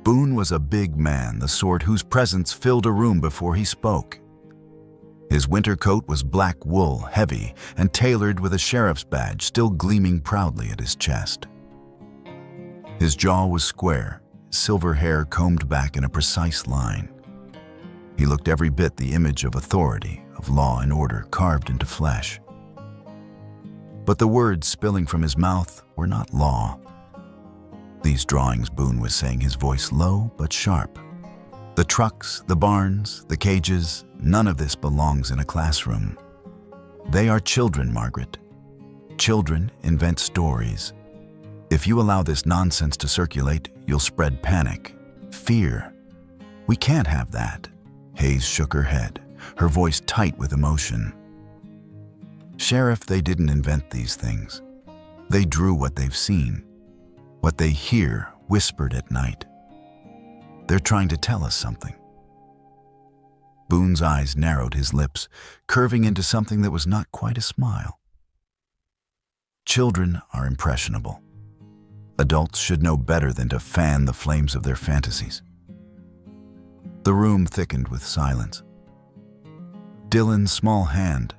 Boone was a big man, the sort whose presence filled a room before he spoke. His winter coat was black wool, heavy, and tailored with a sheriff's badge still gleaming proudly at his chest. His jaw was square, silver hair combed back in a precise line. He looked every bit the image of authority, of law and order carved into flesh. But the words spilling from his mouth were not law. These drawings, Boone was saying, his voice low but sharp. The trucks, the barns, the cages, none of this belongs in a classroom. They are children, Margaret. Children invent stories. If you allow this nonsense to circulate, you'll spread panic, fear. We can't have that. Hayes shook her head, her voice tight with emotion. Sheriff, they didn't invent these things. They drew what they've seen, what they hear whispered at night. They're trying to tell us something. Boone's eyes narrowed, his lips curving into something that was not quite a smile. Children are impressionable. Adults should know better than to fan the flames of their fantasies. The room thickened with silence. Dylan's small hand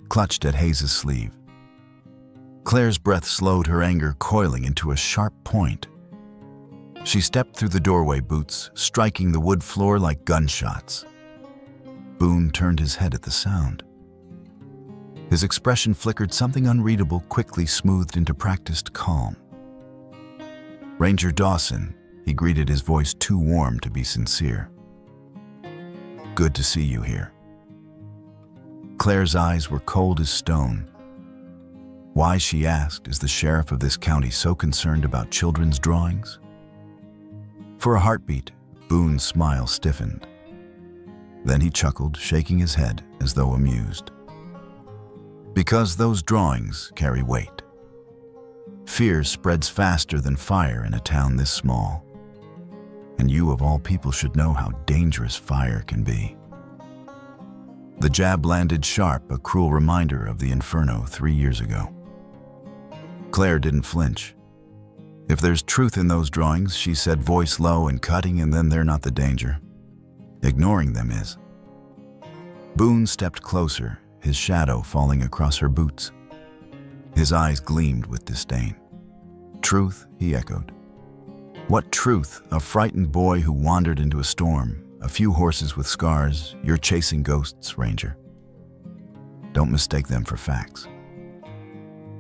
clutched at Hayes' sleeve. Claire's breath slowed, her anger coiling into a sharp point. She stepped through the doorway, boots striking the wood floor like gunshots. Boone turned his head at the sound. His expression flickered, something unreadable quickly smoothed into practiced calm. "Ranger Dawson," he greeted, his voice too warm to be sincere. Good to see you here." Claire's eyes were cold as stone. Why, she asked, is the sheriff of this county so concerned about children's drawings? For a heartbeat, Boone's smile stiffened. Then he chuckled, shaking his head as though amused. "Because those drawings carry weight. Fear spreads faster than fire in a town this small. And you, of all people, should know how dangerous fire can be." The jab landed sharp, a cruel reminder of the inferno 3 years ago. Claire didn't flinch. "If there's truth in those drawings," she said, voice low and cutting, "and then they're not the danger. Ignoring them is." Boone stepped closer, his shadow falling across her boots. His eyes gleamed with disdain. "Truth?" he echoed. "What truth? A frightened boy who wandered into a storm, a few horses with scars. You're chasing ghosts, Ranger. Don't mistake them for facts."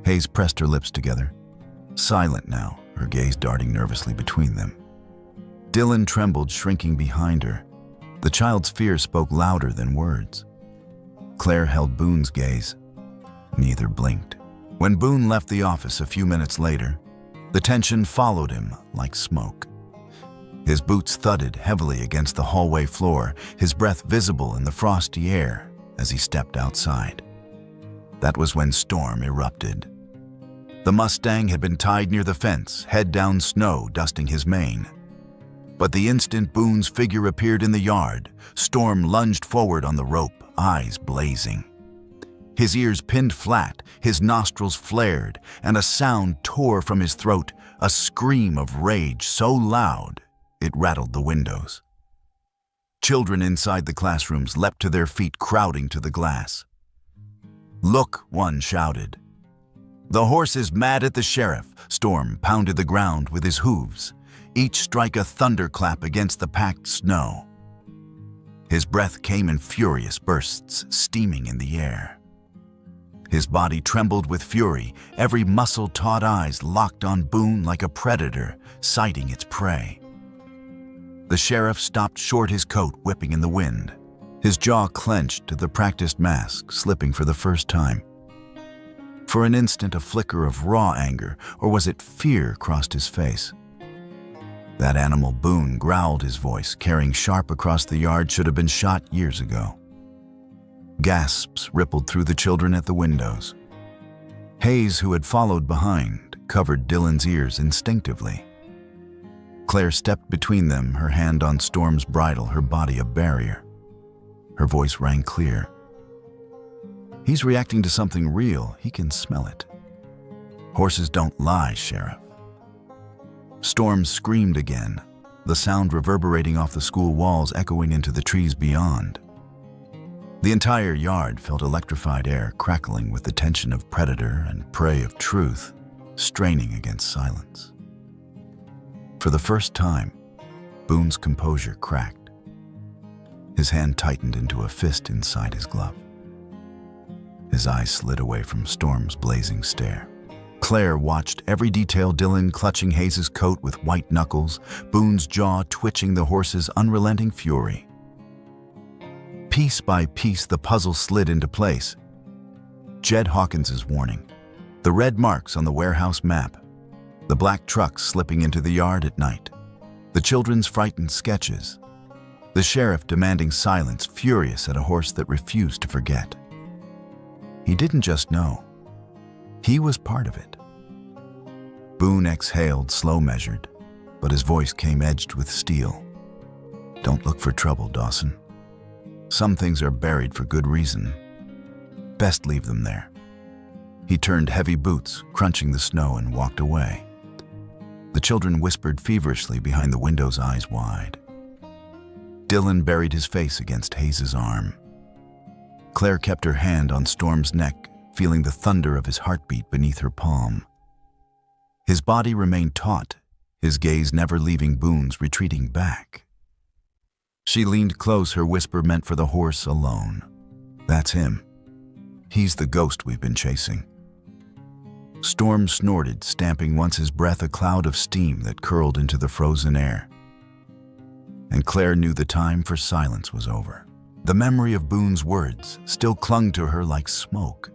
Hayes pressed her lips together, silent now, her gaze darting nervously between them. Dylan trembled, shrinking behind her. The child's fear spoke louder than words. Claire held Boone's gaze. Neither blinked. When Boone left the office a few minutes later, the tension followed him like smoke. His boots thudded heavily against the hallway floor, his breath visible in the frosty air as he stepped outside. That was when storm erupted. The Mustang had been tied near the fence, head down, snow dusting his mane. But the instant Boone's figure appeared in the yard, Storm lunged forward on the rope, eyes blazing. His ears pinned flat, his nostrils flared, and a sound tore from his throat, a scream of rage so loud it rattled the windows. Children inside the classrooms leapt to their feet, crowding to the glass. "Look," one shouted. "The horse is mad at the sheriff." Storm pounded the ground with his hooves, each strike a thunderclap against the packed snow. His breath came in furious bursts, steaming in the air. His body trembled with fury, every muscle taut, eyes locked on Boone like a predator sighting its prey. The sheriff stopped short, his coat whipping in the wind. His jaw clenched, the practiced mask slipping for the first time. For an instant, a flicker of raw anger, or was it fear, crossed his face. That animal, Boone, growled, his voice carrying sharp across the yard, should have been shot years ago. Gasps rippled through the children at the windows. Hayes, who had followed behind, covered Dylan's ears instinctively. Claire stepped between them, her hand on Storm's bridle, her body a barrier. Her voice rang clear. "He's reacting to something real. He can smell it. Horses don't lie, Sheriff." Storm screamed again, the sound reverberating off the school walls, echoing into the trees beyond. The entire yard felt electrified, air crackling with the tension of predator and prey, of truth straining against silence. For the first time, Boone's composure cracked. His hand tightened into a fist inside his glove. His eyes slid away from Storm's blazing stare. Claire watched every detail, Dylan clutching Hayes' coat with white knuckles, Boone's jaw twitching, the horse's unrelenting fury. Piece by piece, the puzzle slid into place. Jed Hawkins's warning, the red marks on the warehouse map, the black trucks slipping into the yard at night, the children's frightened sketches, the sheriff demanding silence, furious at a horse that refused to forget. He didn't just know. He was part of it. Boone exhaled, slow measured, but his voice came edged with steel. "Don't look for trouble, Dawson. Some things are buried for good reason. Best leave them there." He turned heavy boots, crunching the snow, and walked away. The children whispered feverishly behind the windows, eyes wide. Dylan buried his face against Hayes' arm. Claire kept her hand on Storm's neck, feeling the thunder of his heartbeat beneath her palm. His body remained taut, his gaze never leaving Boone's, retreating back. She leaned close, her whisper meant for the horse alone. "That's him. He's the ghost we've been chasing." Storm snorted, stamping once his breath, a cloud of steam that curled into the frozen air. And Claire knew the time for silence was over. The memory of Boone's words still clung to her like smoke.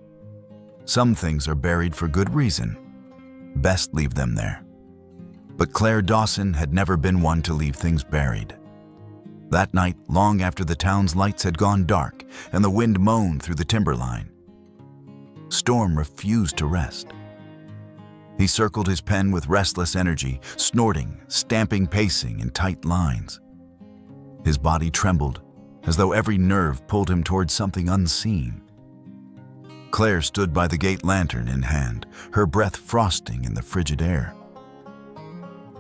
Some things are buried for good reason. Best leave them there. But Claire Dawson had never been one to leave things buried. That night, long after the town's lights had gone dark and the wind moaned through the timberline, Storm refused to rest. He circled his pen with restless energy, snorting, stamping, pacing in tight lines. His body trembled, as though every nerve pulled him towards something unseen. Claire stood by the gate, lantern in hand, her breath frosting in the frigid air.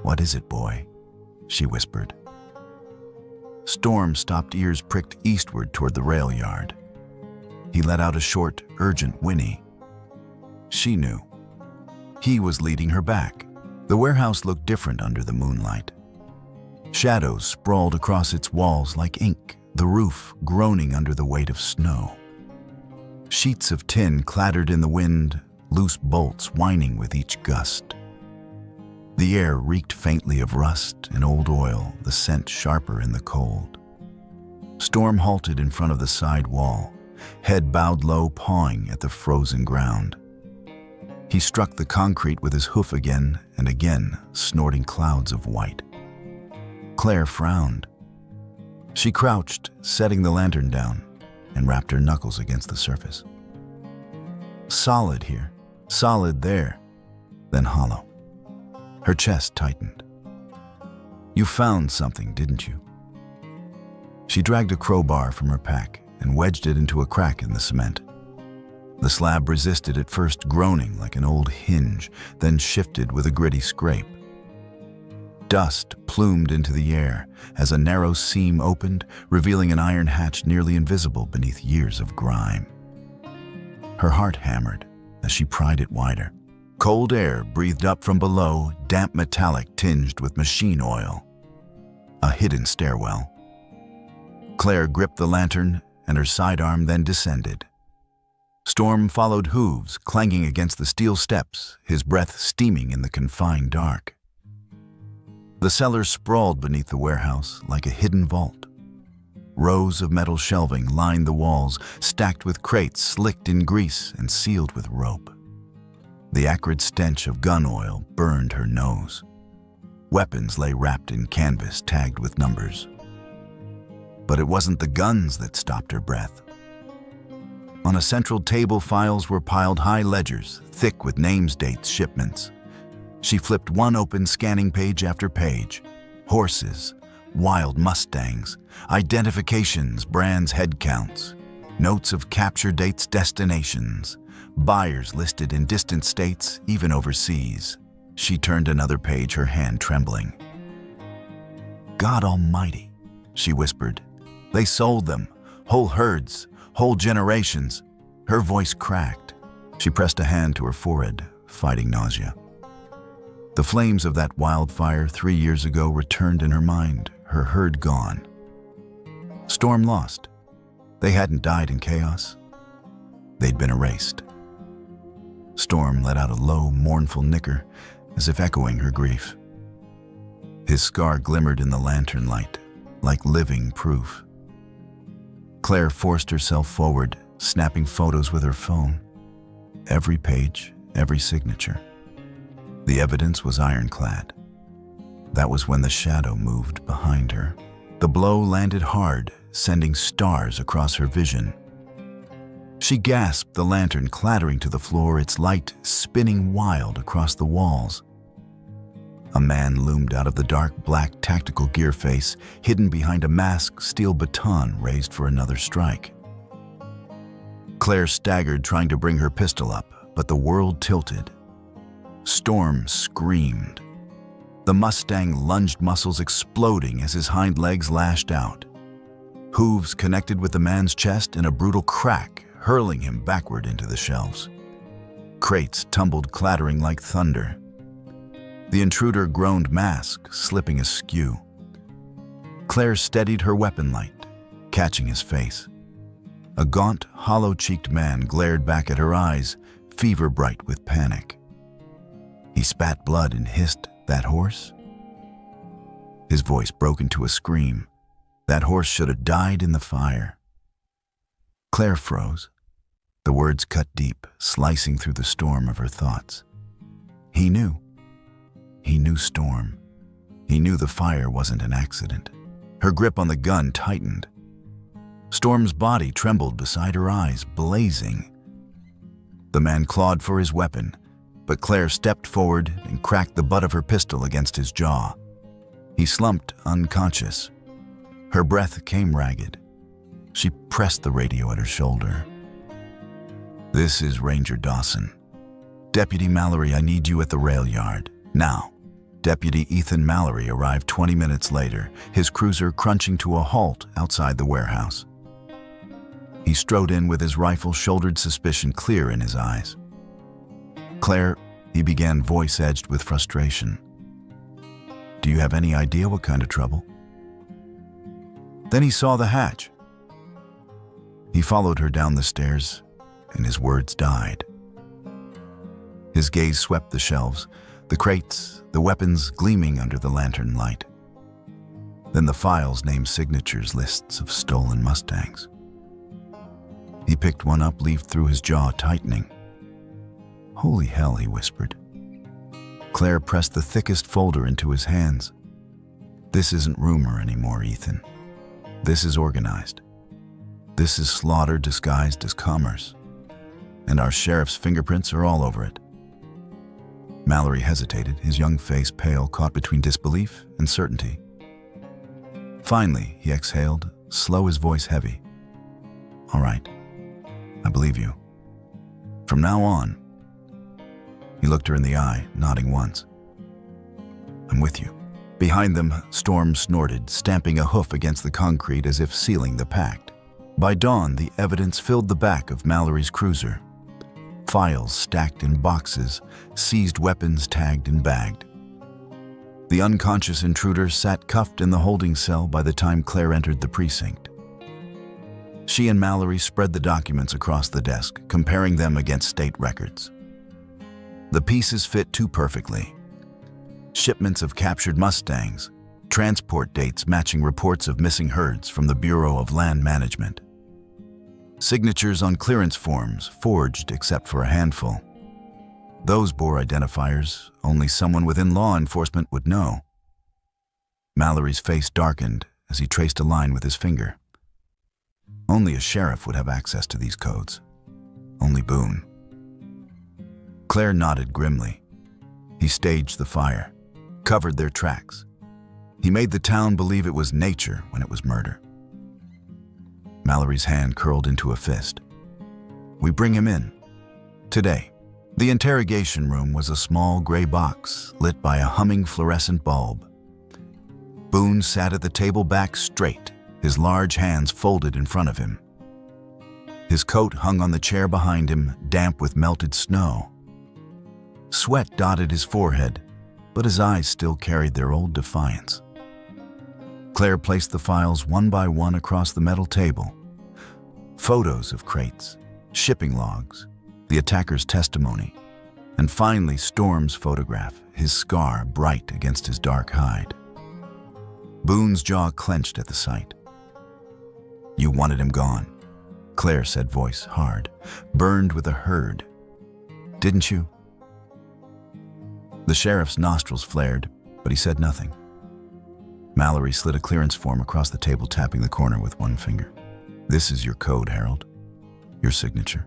"What is it, boy?" she whispered. Storm stopped, ears pricked eastward toward the rail yard. He let out a short, urgent whinny. She knew. He was leading her back. The warehouse looked different under the moonlight. Shadows sprawled across its walls like ink, the roof groaning under the weight of snow. Sheets of tin clattered in the wind, loose bolts whining with each gust. The air reeked faintly of rust and old oil, the scent sharper in the cold. Storm halted in front of the side wall, head bowed low, pawing at the frozen ground. He struck the concrete with his hoof again and again, snorting clouds of white. Claire frowned. She crouched, setting the lantern down, and rapped her knuckles against the surface. Solid here, solid there, then hollow. Her chest tightened. "You found something, didn't you?" She dragged a crowbar from her pack and wedged it into a crack in the cement. The slab resisted at first, groaning like an old hinge, then shifted with a gritty scrape. Dust plumed into the air as a narrow seam opened, revealing an iron hatch nearly invisible beneath years of grime. Her heart hammered as she pried it wider. Cold air breathed up from below, damp metallic tinged with machine oil. A hidden stairwell. Claire gripped the lantern and her sidearm then descended. Storm followed, hooves clanging against the steel steps, his breath steaming in the confined dark. The cellar sprawled beneath the warehouse like a hidden vault. Rows of metal shelving lined the walls, stacked with crates slicked in grease and sealed with rope. The acrid stench of gun oil burned her nose. Weapons lay wrapped in canvas tagged with numbers. But it wasn't the guns that stopped her breath. On a central table, files were piled high, ledgers, thick with names, dates, shipments. She flipped one open, scanning page after page. Horses, wild Mustangs, identifications, brands, head counts, notes of capture dates, destinations, buyers listed in distant states, even overseas. She turned another page, her hand trembling. "God Almighty," she whispered. "They sold them, whole herds, whole generations." Her voice cracked. She pressed a hand to her forehead, fighting nausea. The flames of that wildfire 3 years ago returned in her mind, her herd gone. Storm lost. They hadn't died in chaos. They'd been erased. Storm let out a low, mournful nicker, as if echoing her grief. His scar glimmered in the lantern light, like living proof. Claire forced herself forward, snapping photos with her phone. Every page, every signature. The evidence was ironclad. That was when the shadow moved behind her. The blow landed hard, sending stars across her vision. She gasped, the lantern clattering to the floor, its light spinning wild across the walls. A man loomed out of the dark black tactical gear face, hidden behind a masked steel baton raised for another strike. Claire staggered, trying to bring her pistol up, but the world tilted. Storm screamed. The Mustang lunged, muscles exploding as his hind legs lashed out. Hooves connected with the man's chest in a brutal crack, hurling him backward into the shelves. Crates tumbled, clattering like thunder. The intruder groaned, mask slipping askew. Claire steadied her weapon light, catching his face. A gaunt, hollow-cheeked man glared back at her eyes, fever-bright with panic. He spat blood and hissed, "That horse?" His voice broke into a scream. That horse should have died in the fire. Claire froze. The words cut deep, slicing through the storm of her thoughts. He knew. He knew Storm. He knew the fire wasn't an accident. Her grip on the gun tightened. Storm's body trembled beside her eyes, blazing. The man clawed for his weapon, but Claire stepped forward and cracked the butt of her pistol against his jaw. He slumped unconscious. Her breath came ragged. She pressed the radio at her shoulder. "This is Ranger Dawson. Deputy Mallory, I need you at the rail yard. Now." Deputy Ethan Mallory arrived 20 minutes later, his cruiser crunching to a halt outside the warehouse. He strode in with his rifle shouldered, suspicion clear in his eyes. "Claire," he began, voice edged with frustration. "Do you have any idea what kind of trouble?" Then he saw the hatch. He followed her down the stairs, and his words died. His gaze swept the shelves, the crates, the weapons gleaming under the lantern light. Then the files named signatures, lists of stolen Mustangs. He picked one up, leafed through, his jaw tightening. "Holy hell," he whispered. Claire pressed the thickest folder into his hands. "This isn't rumor anymore, Ethan. This is organized. This is slaughter disguised as commerce. And our sheriff's fingerprints are all over it." Mallory hesitated, his young face pale, caught between disbelief and certainty. Finally, he exhaled, slow, his voice heavy. "All right, I believe you. From now on," he looked her in the eye, nodding once, "I'm with you." Behind them, Storm snorted, stamping a hoof against the concrete as if sealing the pact. By dawn, the evidence filled the back of Mallory's cruiser. Files stacked in boxes, seized weapons tagged and bagged. The unconscious intruder sat cuffed in the holding cell by the time Claire entered the precinct. She and Mallory spread the documents across the desk, comparing them against state records. The pieces fit too perfectly. Shipments of captured Mustangs, transport dates matching reports of missing herds from the Bureau of Land Management. Signatures on clearance forms, forged except for a handful. Those bore identifiers only someone within law enforcement would know. Mallory's face darkened as he traced a line with his finger. Only a sheriff would have access to these codes. Only Boone. Claire nodded grimly. He staged the fire, covered their tracks. He made the town believe it was nature when it was murder. Mallory's hand curled into a fist. "We bring him in. Today." The interrogation room was a small gray box lit by a humming fluorescent bulb. Boone sat at the table, back straight, his large hands folded in front of him. His coat hung on the chair behind him, damp with melted snow. Sweat dotted his forehead, but his eyes still carried their old defiance. Claire placed the files one by one across the metal table. Photos of crates, shipping logs, the attacker's testimony, and finally Storm's photograph, his scar bright against his dark hide. Boone's jaw clenched at the sight. "You wanted him gone," Claire said, voice hard, burned with a hurt. "Didn't you?" The sheriff's nostrils flared, but he said nothing. Mallory slid a clearance form across the table, tapping the corner with one finger. "This is your code, Harold. Your signature.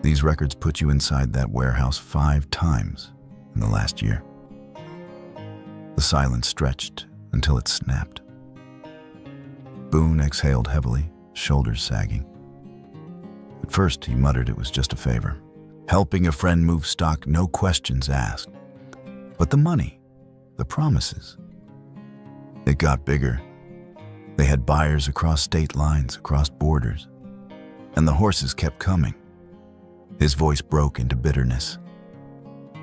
These records put you inside that warehouse 5 times in the last year." The silence stretched until it snapped. Boone exhaled heavily, shoulders sagging. At first, he muttered it was just a favor. Helping a friend move stock, no questions asked. But the money, the promises. It got bigger. They had buyers across state lines, across borders. And the horses kept coming. His voice broke into bitterness.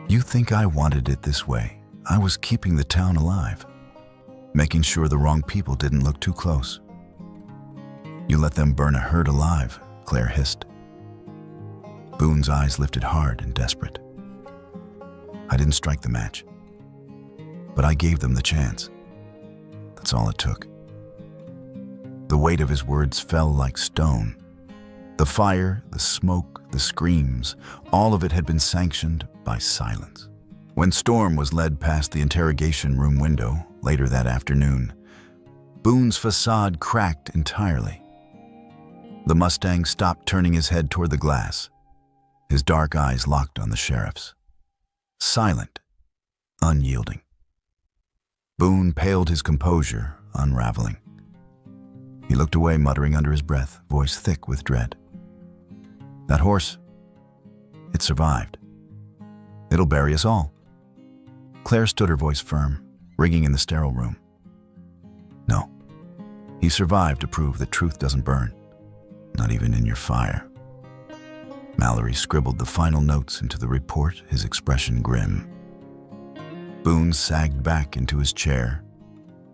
"You think I wanted it this way? I was keeping the town alive, making sure the wrong people didn't look too close." "You let them burn a herd alive," Claire hissed. Boone's eyes lifted hard and desperate. "I didn't strike the match, but I gave them the chance. That's all it took." The weight of his words fell like stone. The fire, the smoke, the screams, all of it had been sanctioned by silence. When Storm was led past the interrogation room window later that afternoon, Boone's facade cracked entirely. The Mustang stopped turning his head toward the glass, his dark eyes locked on the sheriff's. Silent, unyielding. Boone paled his composure, unraveling. He looked away, muttering under his breath, voice thick with dread. That horse, it survived. It'll bury us all. Claire stood, her voice firm, ringing in the sterile room. No, he survived to prove that truth doesn't burn, not even in your fire. Mallory scribbled the final notes into the report, his expression grim. Boone sagged back into his chair,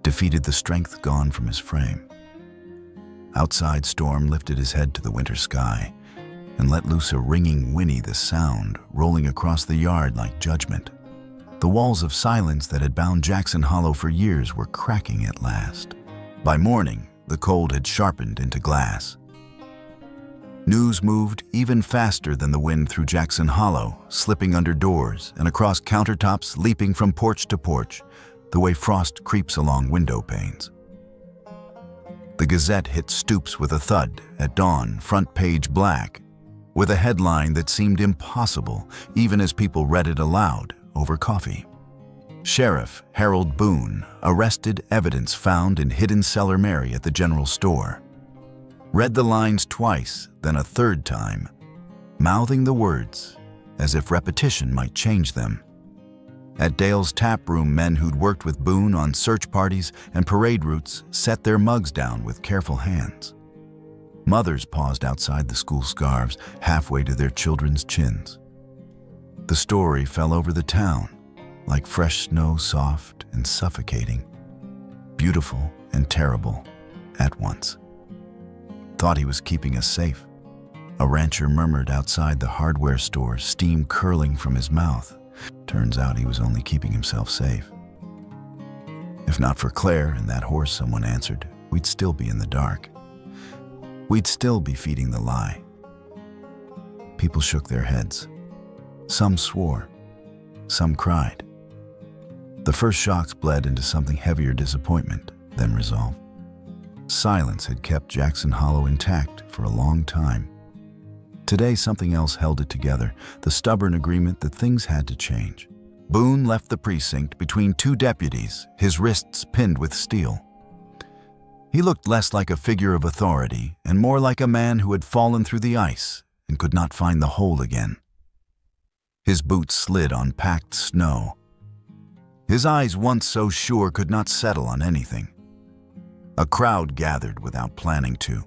defeated, the strength gone from his frame. Outside, Storm lifted his head to the winter sky and let loose a ringing whinny, the sound rolling across the yard like judgment. The walls of silence that had bound Jackson Hollow for years were cracking at last. By morning, the cold had sharpened into glass. News moved even faster than the wind through Jackson Hollow, slipping under doors and across countertops, leaping from porch to porch, the way frost creeps along window panes. The Gazette hit Stoops with a thud at dawn, front page black, with a headline that seemed impossible, even as people read it aloud over coffee. Sheriff Harold Boone arrested, evidence found in hidden cellar Mary at the general store. Read the lines twice, then a third time, mouthing the words as if repetition might change them. At Dale's tap room, men who'd worked with Boone on search parties and parade routes set their mugs down with careful hands. Mothers paused outside the school scarves, halfway to their children's chins. The story fell over the town like fresh snow, soft and suffocating, beautiful and terrible at once. Thought he was keeping us safe, a rancher murmured outside the hardware store, steam curling from his mouth. Turns out he was only keeping himself safe. If not for Claire and that horse, someone answered, we'd still be in the dark. We'd still be feeding the lie. People shook their heads. Some swore. Some cried. The first shocks bled into something heavier, disappointment, then resolve. Silence had kept Jackson Hollow intact for a long time. Today, something else held it together, the stubborn agreement that things had to change. Boone left the precinct between two deputies, his wrists pinned with steel. He looked less like a figure of authority and more like a man who had fallen through the ice and could not find the hole again. His boots slid on packed snow. His eyes, once so sure, could not settle on anything. A crowd gathered without planning to.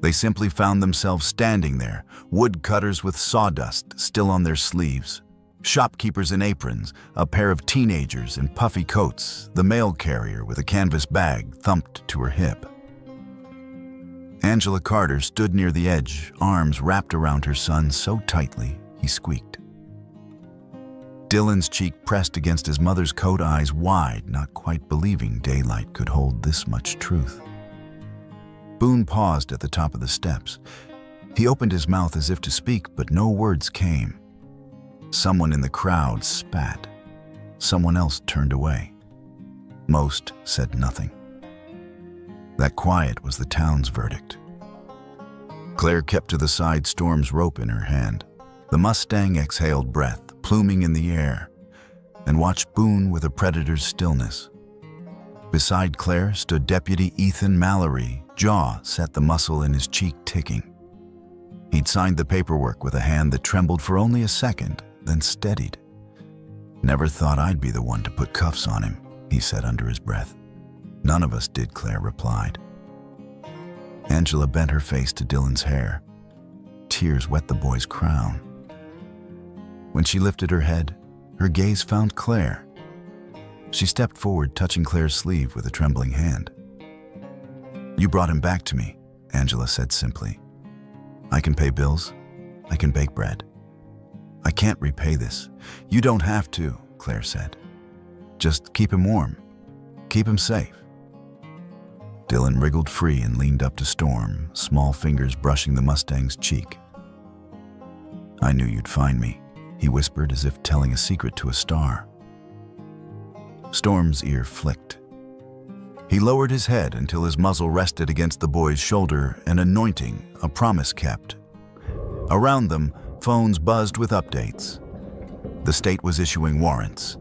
They simply found themselves standing there, woodcutters with sawdust still on their sleeves, shopkeepers in aprons, a pair of teenagers in puffy coats, the mail carrier with a canvas bag thumped to her hip. Angela Carter stood near the edge, arms wrapped around her son so tightly he squeaked. Dylan's cheek pressed against his mother's coat, eyes wide, not quite believing daylight could hold this much truth. Boone paused at the top of the steps. He opened his mouth as if to speak, but no words came. Someone in the crowd spat. Someone else turned away. Most said nothing. That quiet was the town's verdict. Claire kept to the side, Storm's rope in her hand. The Mustang exhaled breath, pluming in the air, and watched Boone with a predator's stillness. Beside Claire stood Deputy Ethan Mallory, jaw set, the muscle in his cheek ticking. He'd signed the paperwork with a hand that trembled for only a second, then steadied. "Never thought I'd be the one to put cuffs on him," he said under his breath. "None of us did," Claire replied. Angela bent her face to Dylan's hair. Tears wet the boy's crown. When she lifted her head, her gaze found Claire. She stepped forward, touching Claire's sleeve with a trembling hand. "You brought him back to me," Angela said simply. "I can pay bills. I can bake bread. I can't repay this." "You don't have to," Claire said. "Just keep him warm. Keep him safe." Dylan wriggled free and leaned up to Storm, small fingers brushing the Mustang's cheek. "I knew you'd find me," he whispered as if telling a secret to a star. Storm's ear flicked. He lowered his head until his muzzle rested against the boy's shoulder, an anointing, a promise kept. Around them, phones buzzed with updates. The state was issuing warrants.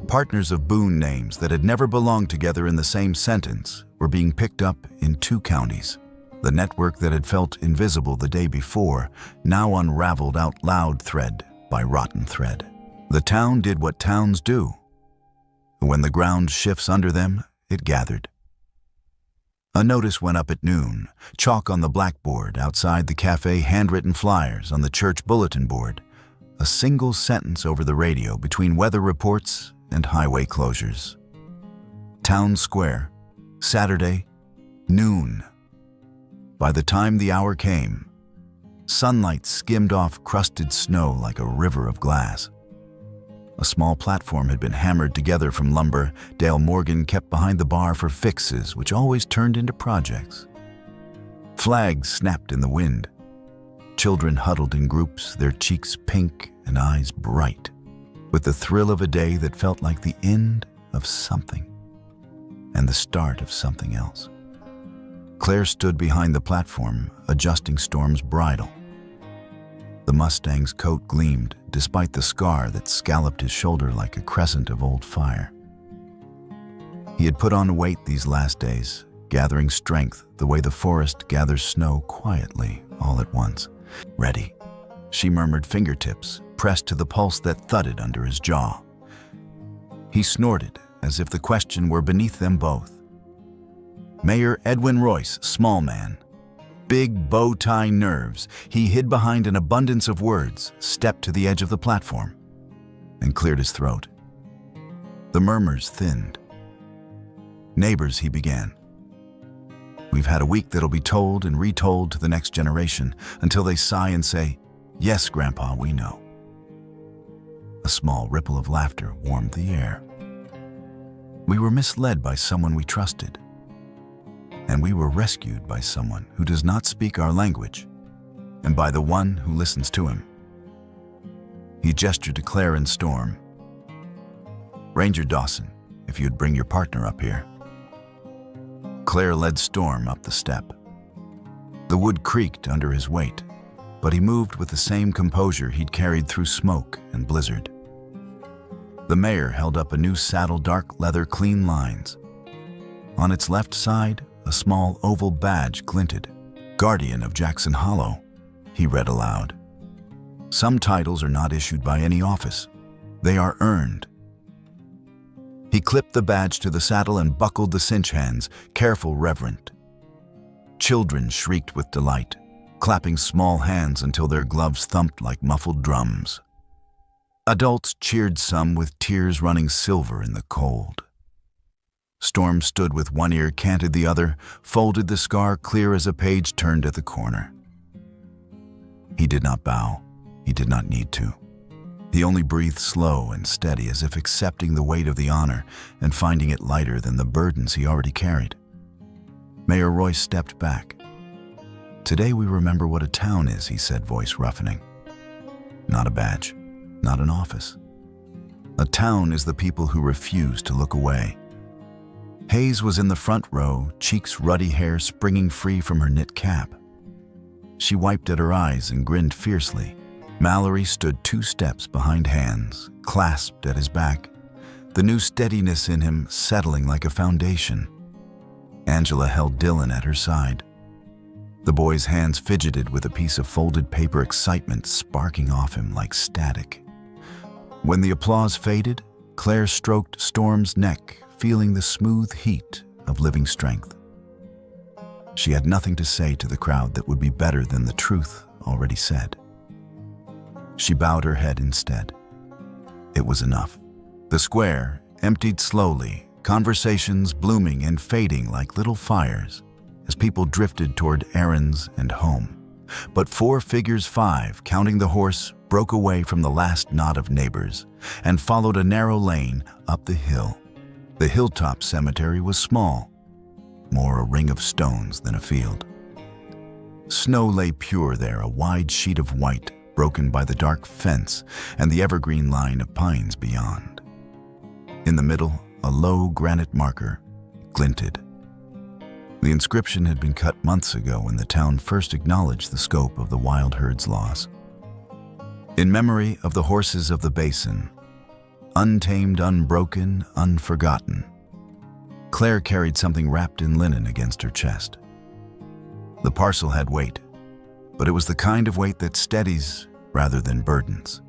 Partners of Boone names that had never belonged together in the same sentence were being picked up in 2 counties. The network that had felt invisible the day before now unraveled out loud thread by rotten thread. The town did what towns do. When the ground shifts under them, it gathered. A notice went up at noon, chalk on the blackboard outside the cafe, handwritten flyers on the church bulletin board, a single sentence over the radio between weather reports and highway closures. Town Square, Saturday, noon. By the time the hour came, sunlight skimmed off crusted snow like a river of glass. A small platform had been hammered together from lumber Dale Morgan kept behind the bar for fixes, which always turned into projects. Flags snapped in the wind. Children huddled in groups, their cheeks pink and eyes bright, with the thrill of a day that felt like the end of something and the start of something else. Claire stood behind the platform, adjusting Storm's bridle. The Mustang's coat gleamed, despite the scar that scalloped his shoulder like a crescent of old fire. He had put on weight these last days, gathering strength the way the forest gathers snow quietly all at once. "Ready," she murmured, fingertips pressed to the pulse that thudded under his jaw. He snorted as if the question were beneath them both. Mayor Edwin Royce, small man, big bow-tie nerves, he hid behind an abundance of words, stepped to the edge of the platform, and cleared his throat. The murmurs thinned. "Neighbors," he began. "We've had a week that'll be told and retold to the next generation until they sigh and say, 'Yes, Grandpa, we know.'" A small ripple of laughter warmed the air. "We were misled by someone we trusted. And we were rescued by someone who does not speak our language, and by the one who listens to him." He gestured to Claire and Storm. "Ranger Dawson, if you'd bring your partner up here." Claire led Storm up the step. The wood creaked under his weight, but he moved with the same composure he'd carried through smoke and blizzard. The mayor held up a new saddle, dark leather, clean lines. On its left side, a small oval badge glinted. "Guardian of Jackson Hollow," he read aloud. "Some titles are not issued by any office. They are earned." He clipped the badge to the saddle and buckled the cinch hands, careful, reverent. Children shrieked with delight, clapping small hands until their gloves thumped like muffled drums. Adults cheered, some with tears running silver in the cold. Storm stood with one ear canted, the other folded, the scar clear as a page turned at the corner. He did not bow. He did not need to. He only breathed slow and steady, as if accepting the weight of the honor and finding it lighter than the burdens he already carried. Mayor Royce stepped back. "Today we remember what a town is," he said, voice roughening. "Not a badge, not an office. A town is the people who refuse to look away." Hayes was in the front row, cheeks ruddy, hair springing free from her knit cap. She wiped at her eyes and grinned fiercely. Mallory stood 2 steps behind, hands clasped at his back, the new steadiness in him settling like a foundation. Angela held Dylan at her side. The boy's hands fidgeted with a piece of folded paper, excitement sparking off him like static. When the applause faded, Claire stroked Storm's neck, feeling the smooth heat of living strength. She had nothing to say to the crowd that would be better than the truth already said. She bowed her head instead. It was enough. The square emptied slowly, conversations blooming and fading like little fires as people drifted toward errands and home. But 4 figures 5, counting the horse, broke away from the last knot of neighbors and followed a narrow lane up the hill. The hilltop cemetery was small. more a ring of stones than a field. Snow lay pure there, a wide sheet of white, broken by the dark fence and the evergreen line of pines beyond. In the middle, a low granite marker glinted. The inscription had been cut months ago when the town first acknowledged the scope of the wild herd's loss. In memory of the horses of the basin, untamed, unbroken, unforgotten. Claire carried something wrapped in linen against her chest. The parcel had weight, but it was the kind of weight that steadies rather than burdens.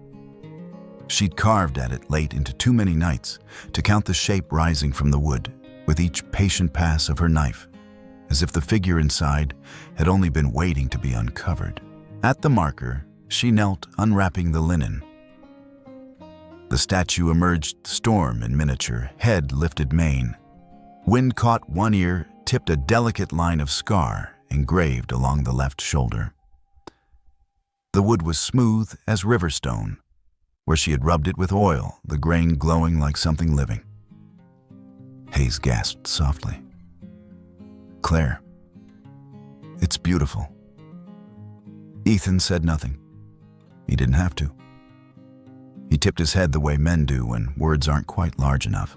She'd carved at it late into too many nights to count the shape rising from the wood with each patient pass of her knife, as if the figure inside had only been waiting to be uncovered. At the marker, she knelt, unwrapping the linen. The statue emerged, storm in miniature, head lifted mane. Wind caught one ear, tipped a delicate line of scar engraved along the left shoulder. The wood was smooth as river stone, where she had rubbed it with oil, the grain glowing like something living. Hayes gasped softly. "Claire, it's beautiful." Ethan said nothing. He didn't have to. He tipped his head the way men do when words aren't quite large enough.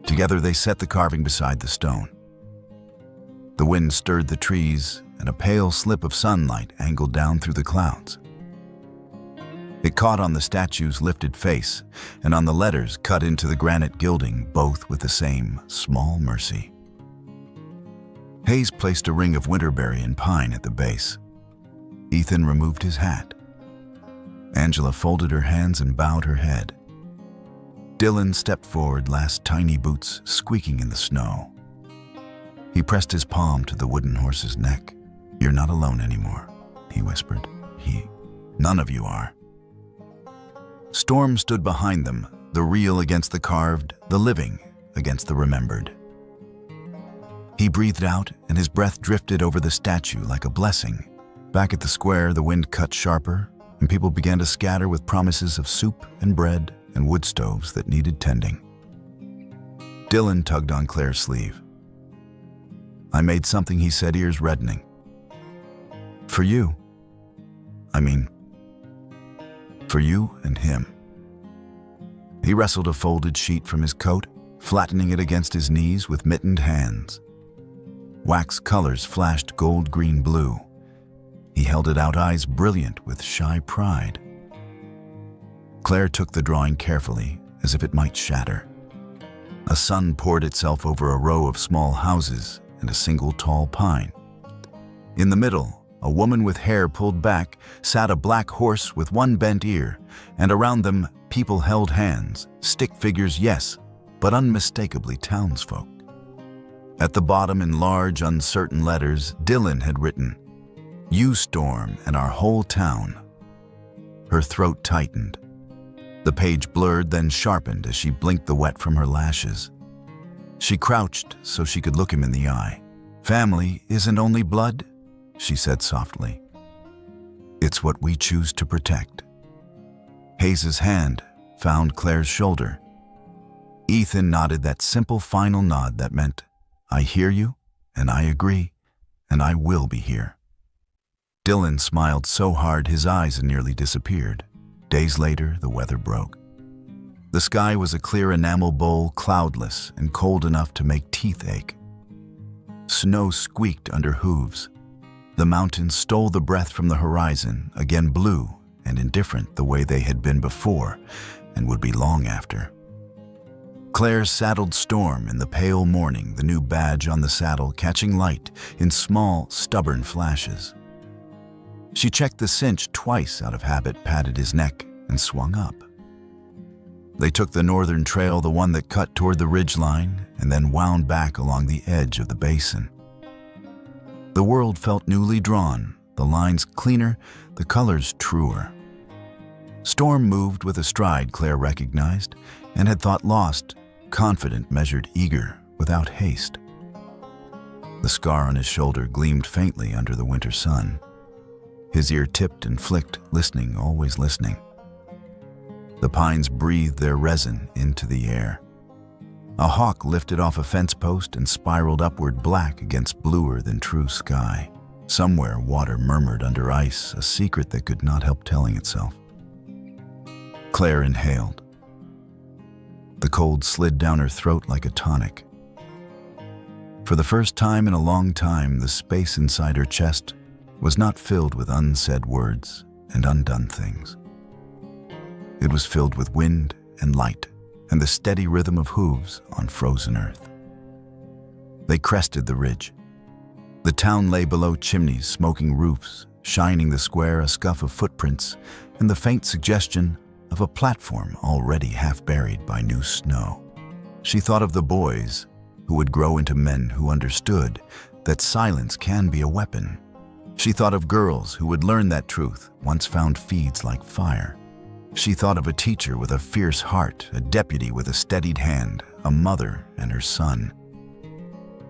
Together they set the carving beside the stone. The wind stirred the trees, and a pale slip of sunlight angled down through the clouds. It caught on the statue's lifted face and on the letters cut into the granite gilding, both with the same small mercy. Hayes placed a ring of winterberry and pine at the base. Ethan removed his hat. Angela folded her hands and bowed her head. Dylan stepped forward, last tiny boots squeaking in the snow. He pressed his palm to the wooden horse's neck. "You're not alone anymore," he whispered. None of you are." Storm stood behind them, the real against the carved, the living against the remembered. He breathed out, and his breath drifted over the statue like a blessing. Back at the square, the wind cut sharper, and people began to scatter with promises of soup and bread and wood stoves that needed tending. Dylan tugged on Claire's sleeve. "I made something," he said, ears reddening. "For you. For you and him." He wrestled a folded sheet from his coat, flattening it against his knees with mittened hands. Wax colors flashed gold-green blue. He held it out, eyes brilliant with shy pride. Claire took the drawing carefully, as if it might shatter. A sun poured itself over a row of small houses and a single tall pine. In the middle, a woman with hair pulled back sat a black horse with one bent ear, and around them people held hands, stick figures, yes, but unmistakably townsfolk. At the bottom, in large, uncertain letters, Dylan had written, "You, Storm, and our whole town." Her throat tightened. The page blurred, then sharpened as she blinked the wet from her lashes. She crouched so she could look him in the eye. "Family isn't only blood," she said softly. "It's what we choose to protect." Hayes's hand found Claire's shoulder. Ethan nodded that simple final nod that meant, "I hear you, and I agree, and I will be here." Dylan smiled so hard his eyes nearly disappeared. Days later, the weather broke. The sky was a clear enamel bowl, cloudless and cold enough to make teeth ache. Snow squeaked under hooves. The mountains stole the breath from the horizon, again blue and indifferent the way they had been before and would be long after. Claire saddled Storm in the pale morning, the new badge on the saddle catching light in small, stubborn flashes. She checked the cinch twice out of habit, patted his neck, and swung up. They took the northern trail, the one that cut toward the ridgeline, and then wound back along the edge of the basin. The world felt newly drawn, the lines cleaner, the colors truer. Storm moved with a stride Claire recognized and had thought lost, confident, measured, eager, without haste. The scar on his shoulder gleamed faintly under the winter sun. His ear tipped and flicked, listening, always listening. The pines breathed their resin into the air. A hawk lifted off a fence post and spiraled upward, black against bluer than true sky. Somewhere, water murmured under ice, a secret that could not help telling itself. Claire inhaled. The cold slid down her throat like a tonic. For the first time in a long time, the space inside her chest was not filled with unsaid words and undone things. It was filled with wind and light and the steady rhythm of hooves on frozen earth. They crested the ridge. The town lay below chimneys, smoking roofs, shining the square a scuff of footprints and the faint suggestion of a platform already half buried by new snow. She thought of the boys who would grow into men who understood that silence can be a weapon. She thought of girls who would learn that truth once found feeds like fire. She thought of a teacher with a fierce heart, a deputy with a steadied hand, a mother and her son.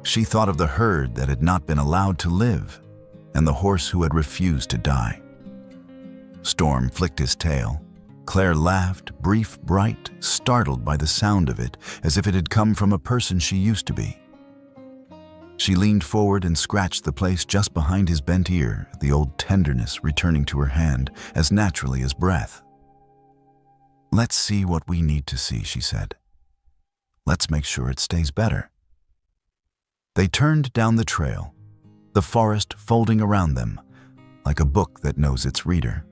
She thought of the herd that had not been allowed to live, and the horse who had refused to die. Storm flicked his tail. Claire laughed, brief, bright, startled by the sound of it, as if it had come from a person she used to be. She leaned forward and scratched the place just behind his bent ear, the old tenderness returning to her hand as naturally as breath. "Let's see what we need to see," she said. "Let's make sure it stays better." They turned down the trail, the forest folding around them like a book that knows its reader.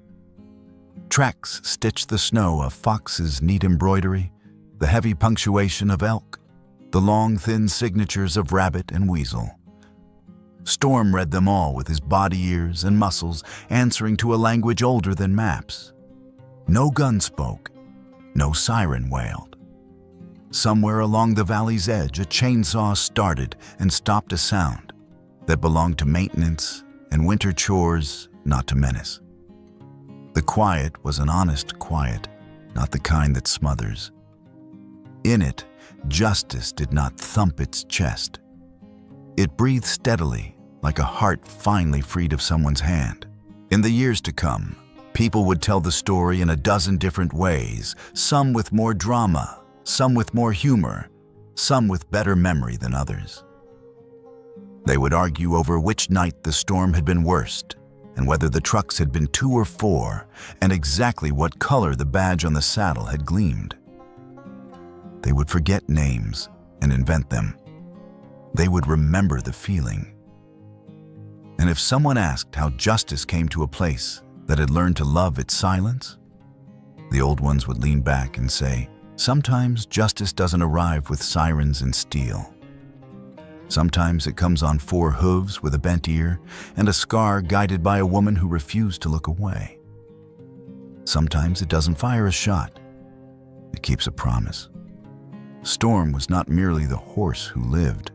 Tracks stitched the snow, a fox's neat embroidery, the heavy punctuation of elk, the long, thin signatures of rabbit and weasel. Storm read them all with his body, ears, and muscles, answering to a language older than maps. No gun spoke, no siren wailed. Somewhere along the valley's edge, a chainsaw started and stopped a sound that belonged to maintenance and winter chores, not to menace. The quiet was an honest quiet, not the kind that smothers. In it, justice did not thump its chest. It breathed steadily, like a heart finally freed of someone's hand. In the years to come, people would tell the story in a dozen different ways, some with more drama, some with more humor, some with better memory than others. They would argue over which night the storm had been worst, and whether the trucks had been 2 or 4, and exactly what color the badge on the saddle had gleamed. They would forget names and invent them. They would remember the feeling. And if someone asked how justice came to a place that had learned to love its silence, the old ones would lean back and say, "Sometimes justice doesn't arrive with sirens and steel. Sometimes it comes on 4 hooves with a bent ear and a scar guided by a woman who refused to look away. Sometimes it doesn't fire a shot. It keeps a promise." Storm was not merely the horse who lived.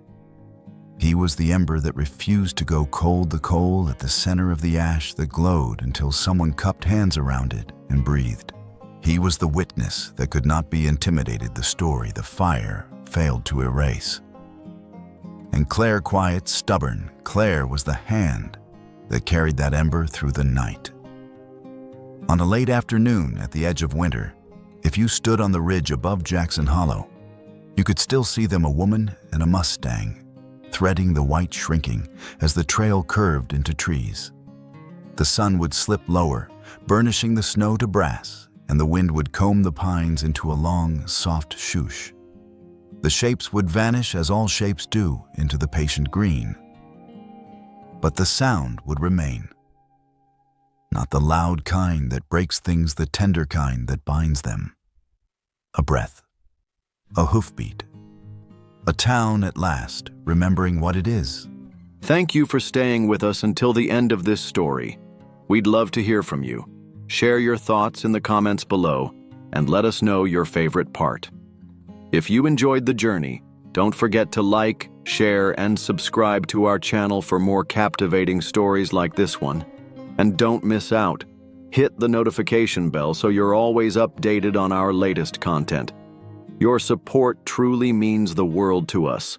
He was the ember that refused to go cold, the coal at the center of the ash that glowed until someone cupped hands around it and breathed. He was the witness that could not be intimidated, the story the fire failed to erase. And Claire, quiet, stubborn, Claire was the hand that carried that ember through the night. On a late afternoon at the edge of winter, if you stood on the ridge above Jackson Hollow, you could still see them, a woman and a Mustang, threading the white shrinking as the trail curved into trees. The sun would slip lower, burnishing the snow to brass, and the wind would comb the pines into a long, soft swoosh. The shapes would vanish, as all shapes do, into the patient green. But the sound would remain. Not the loud kind that breaks things, the tender kind that binds them. A breath. A hoofbeat. A town at last, remembering what it is. Thank you for staying with us until the end of this story. We'd love to hear from you. Share your thoughts in the comments below and let us know your favorite part. If you enjoyed the journey, don't forget to like, share, and subscribe to our channel for more captivating stories like this one. And don't miss out. Hit the notification bell so you're always updated on our latest content. Your support truly means the world to us.